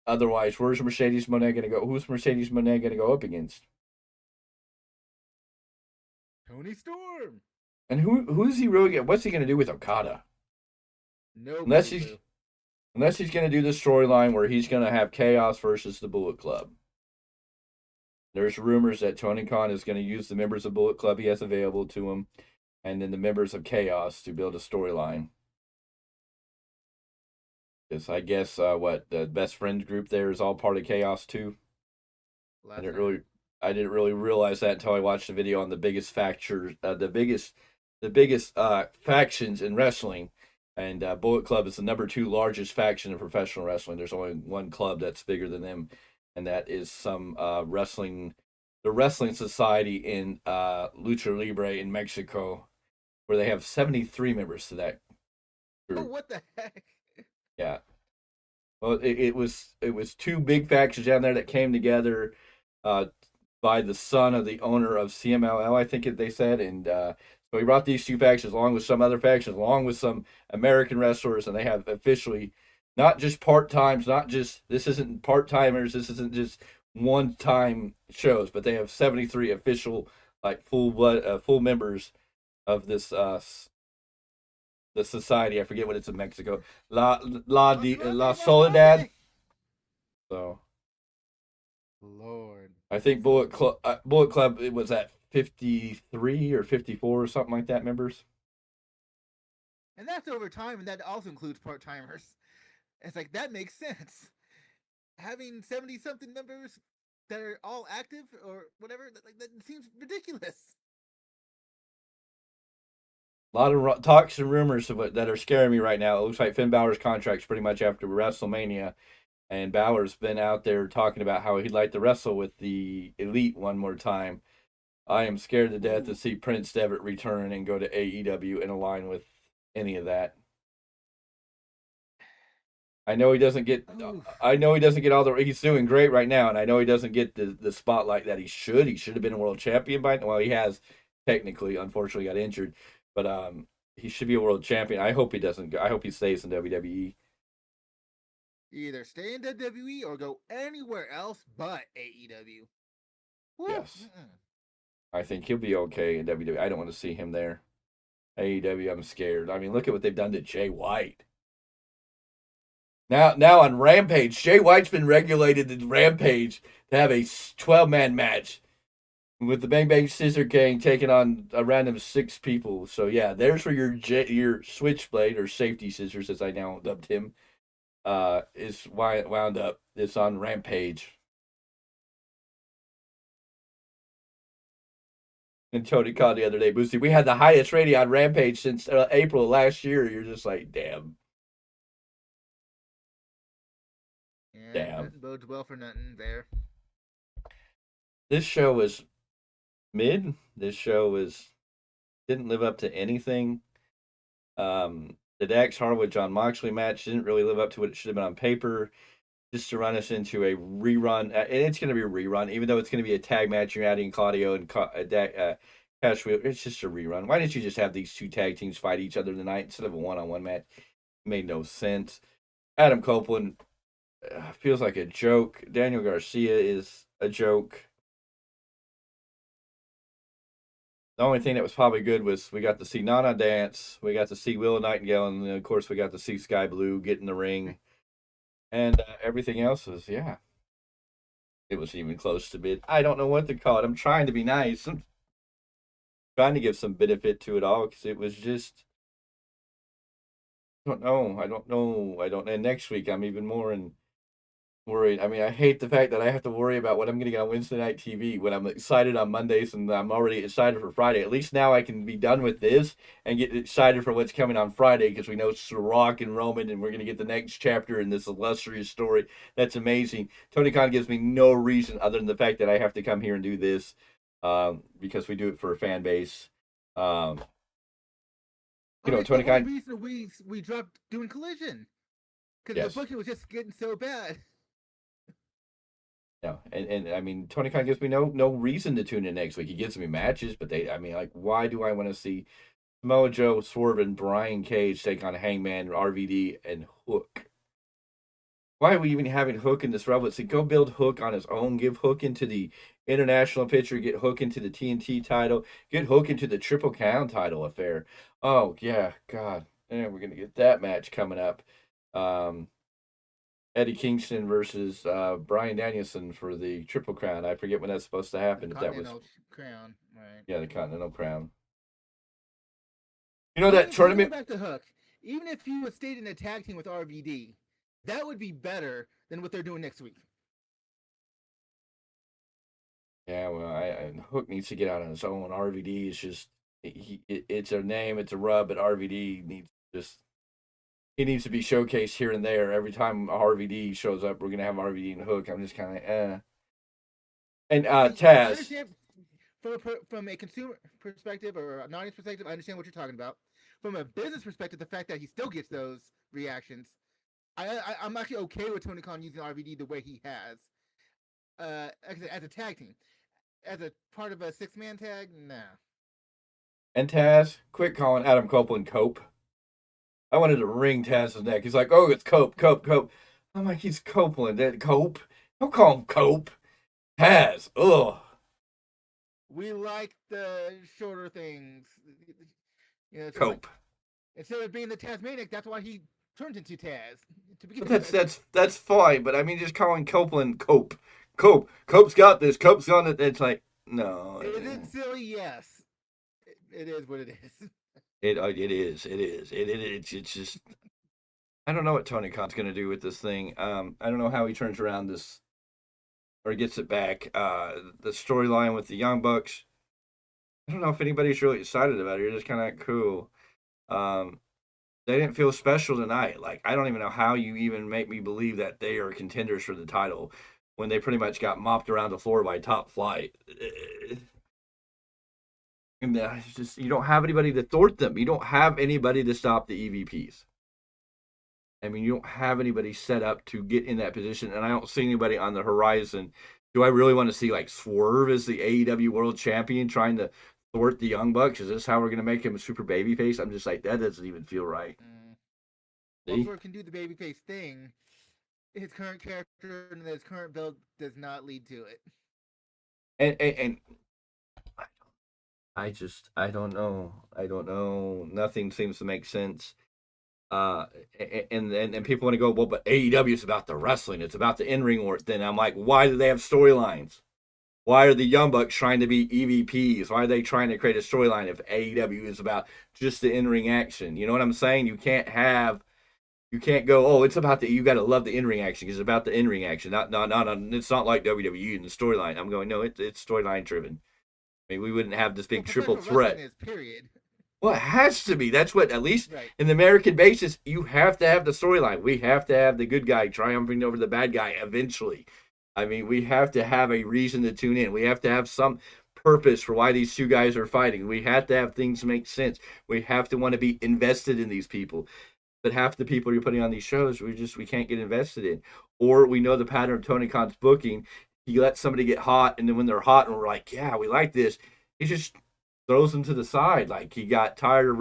otherwise, where's Mercedes Moné going to go? Who's Mercedes Moné going to go up against? Tony Storm. And who's he really? What's he going to do with Okada? No. Unless he's going to do the storyline where he's going to have Chaos versus the Bullet Club. There's rumors that Tony Khan is going to use the members of Bullet Club he has available to him, and then the members of Chaos to build a storyline. Because I guess the best friends group there is all part of Chaos too. I didn't really realize that until I watched the video on the biggest factions in wrestling, and Bullet Club is the number 2 largest faction in professional wrestling. There's only one club that's bigger than them, and that is the Wrestling Society in Lucha Libre in Mexico, where they have 73 members to that group. Oh, what the heck? Yeah. Well, it was 2 big factions down there that came together by the son of the owner of CMLL, I think they said, and so he brought these 2 factions along with some other factions, along with some American wrestlers, and they have officially not just part-times, this isn't part-timers, this isn't just one-time shows, but they have 73 official, full members of this the society. I forget what it's in Mexico. La Soledad. So, Lord. I think Bullet Club it was at 53 or 54 or something like that members. And that's over time, and that also includes part-timers. It's like, that makes sense. Having 70-something members that are all active or whatever, that seems ridiculous. A lot of talks and rumors that are scaring me right now. It looks like Finn Balor's contract's pretty much after WrestleMania, and Balor's been out there talking about how he'd like to wrestle with the Elite one more time. I am scared to death to see Prince Devitt return and go to AEW and align with any of that. I know he doesn't get. I know he doesn't get all the. He's doing great right now, and I know he doesn't get the spotlight that he should. He should have been a world champion by now. Well, he has technically. Unfortunately, got injured, but he should be a world champion. I hope he doesn't go. I hope he stays in WWE. Either stay in WWE or go anywhere else but AEW. Woo. Yes, I think he'll be okay in WWE. I don't want to see him there. AEW, I'm scared. I mean, look at what they've done to Jay White. Now on Rampage, Jay White's been regulated to Rampage to have a 12-man match with the Bang Bang Scissor Gang taking on a random 6 people. So yeah, there's where your switchblade or safety scissors, as I now dubbed him, is wound up. It's on Rampage. And Tony Khan the other day, Boosty, we had the highest rating on Rampage since April of last year. You're just like, damn. Yeah, Damn. that bodes well for nothing there. This show was mid. This show didn't live up to anything. The Dax Harwood John Moxley match didn't really live up to what it should have been on paper. Just to run us into a rerun, and it's going to be a rerun, even though it's going to be a tag match. You're adding Claudio and Cash Wheel. It's just a rerun. Why didn't you just have these 2 tag teams fight each other tonight instead of a one-on-one match? It made no sense. Adam Copeland feels like a joke. Daniel Garcia is a joke. The only thing that was probably good was we got to see Nana dance. We got to see Willow Nightingale, and of course we got to see Sky Blue get in the ring. And everything else was, yeah. It was even close to mid. I don't know what to call it. I'm trying to be nice. I'm trying to give some benefit to it all because it was just, I don't know. And next week I'm even more worried. I mean, I hate the fact that I have to worry about what I'm going to get on Wednesday night TV when I'm excited on Mondays and I'm already excited for Friday. At least now I can be done with this and get excited for what's coming on Friday because we know it's Rock and Roman and we're going to get the next chapter in this illustrious story. That's amazing. Tony Khan gives me no reason other than the fact that I have to come here and do this because we do it for a fan base. Tony Khan. The reason we dropped doing Collision because the booking was just getting so bad. No, and I mean, Tony Khan gives me no reason to tune in next week. He gives me matches, but why do I want to see Samoa Joe, Swerve, and Brian Cage take on Hangman, RVD, and Hook? Why are we even having Hook in this relevancy? Go build Hook on his own. Give Hook into the international picture. Get Hook into the TNT title. Get Hook into the Triple Crown title affair. Oh, yeah, God. And we're going to get that match coming up. Eddie Kingston versus Bryan Danielson for the Triple Crown. I forget when that's supposed to happen. The Continental Crown, right? Yeah, the Continental Crown. You know that tournament. Back to Hook. Even if he was stayed in a tag team with RVD, that would be better than what they're doing next week. Yeah, well, Hook needs to get out on his own. RVD is just it's a name, it's a rub, but RVD needs just. He needs to be showcased here and there. Every time RVD shows up, we're going to have RVD and Hook. I'm just kind of And Taz. From a consumer perspective or an audience perspective, I understand what you're talking about. From a business perspective, the fact that he still gets those reactions, I'm actually okay with Tony Khan using RVD the way he has. As a tag team. As a part of a 6-man tag, nah. And Taz, quit calling Adam Copeland Cope. I wanted to wring Taz's neck. He's like, oh, it's Cope. I'm like, he's Copeland. Cope? Don't call him Cope. Taz. Ugh. We like the shorter things. Cope. Instead of being the Tasmaniac, that's why he turned into Taz. That's fine, but I mean, just calling Copeland Cope. Cope's got this. Cope's on it. It's like, no. Is it silly? Yes. It is what it is. It is. It's just. I don't know what Tony Khan's going to do with this thing. I don't know how he turns around this, or gets it back. The storyline with the Young Bucks. I don't know if anybody's really excited about it. You're just kind of cool. They didn't feel special tonight. Like, I don't even know how you even make me believe that they are contenders for the title when they pretty much got mopped around the floor by Top Flight. And it's just, you don't have anybody to thwart them. You don't have anybody to stop the EVPs. I mean, you don't have anybody set up to get in that position, and I don't see anybody on the horizon. Do I really want to see, like, Swerve as the AEW World Champion trying to thwart the Young Bucks? Is this how we're going to make him a super babyface? I'm just like, that doesn't even feel right. Well, Swerve can do the babyface thing. His current character and his current build does not lead to it. And I don't know. Nothing seems to make sense. And people want to go, well, but AEW is about the wrestling. It's about the in-ring work. Then I'm like, why do they have storylines? Why are the Young Bucks trying to be EVPs? Why are they trying to create a storyline if AEW is about just the in-ring action? You know what I'm saying? You can't go, oh, it's about you got to love the in-ring action because it's about the in-ring action. Not, it's not like WWE in the storyline. I'm going, no, it's storyline driven. I mean, we wouldn't have this big triple threat. Period. Well, it has to be. That's what, at least right. In the American basis, you have to have the storyline. We have to have the good guy triumphing over the bad guy eventually. I mean, we have to have a reason to tune in. We have to have some purpose for why these two guys are fighting. We have to have things make sense. We have to want to be invested in these people. But half the people you're putting on these shows, we can't get invested in. Or we know the pattern of Tony Khan's booking. He lets somebody get hot, and then when they're hot and we're like, yeah, we like this, he just throws them to the side. Like, he got tired of,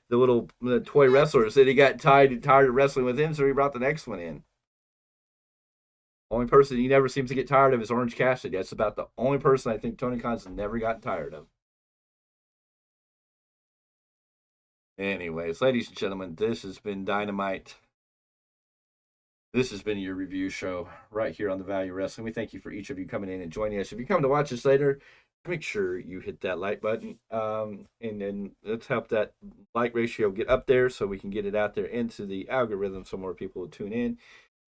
the toy wrestlers said he got tired of wrestling with him, so he brought the next one in. Only person he never seems to get tired of is Orange Cassidy. That's about the only person I think Tony Khan's never gotten tired of. Anyways, ladies and gentlemen, this has been Dynamite. This has been your review show right here on the Value Wrestling. We thank you for each of you coming in and joining us. If you come to watch us later, make sure you hit that like button. And then let's help that like ratio get up there so we can get it out there into the algorithm so more people will tune in.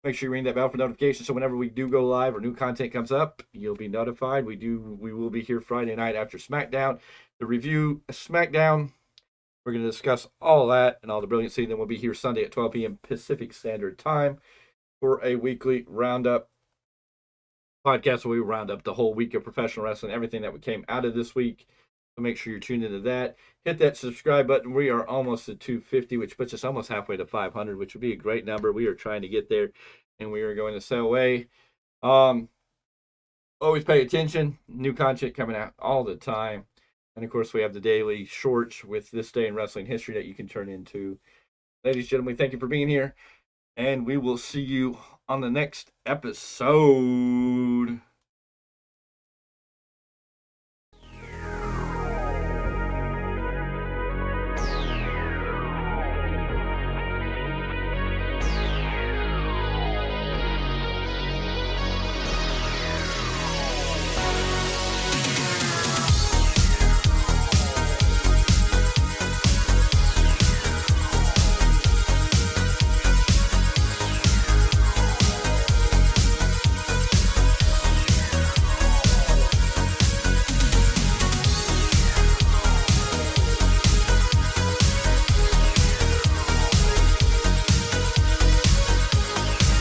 Make sure you ring that bell for notifications so whenever we do go live or new content comes up, you'll be notified. We will be here Friday night after SmackDown to review SmackDown. We're going to discuss all that and all the brilliancy. Then we'll be here Sunday at 12 p.m. Pacific Standard Time for a weekly roundup podcast where we round up the whole week of professional wrestling, everything that came out of this week. So make sure you're tuned into that. Hit that subscribe button. We are almost at 250, which puts us almost halfway to 500, which would be a great number. We are trying to get there, and we are going to sell away. Always pay attention. New content coming out all the time. And, of course, we have the daily shorts with This Day in Wrestling History that you can turn into. Ladies and gentlemen, thank you for being here. And we will see you on the next episode.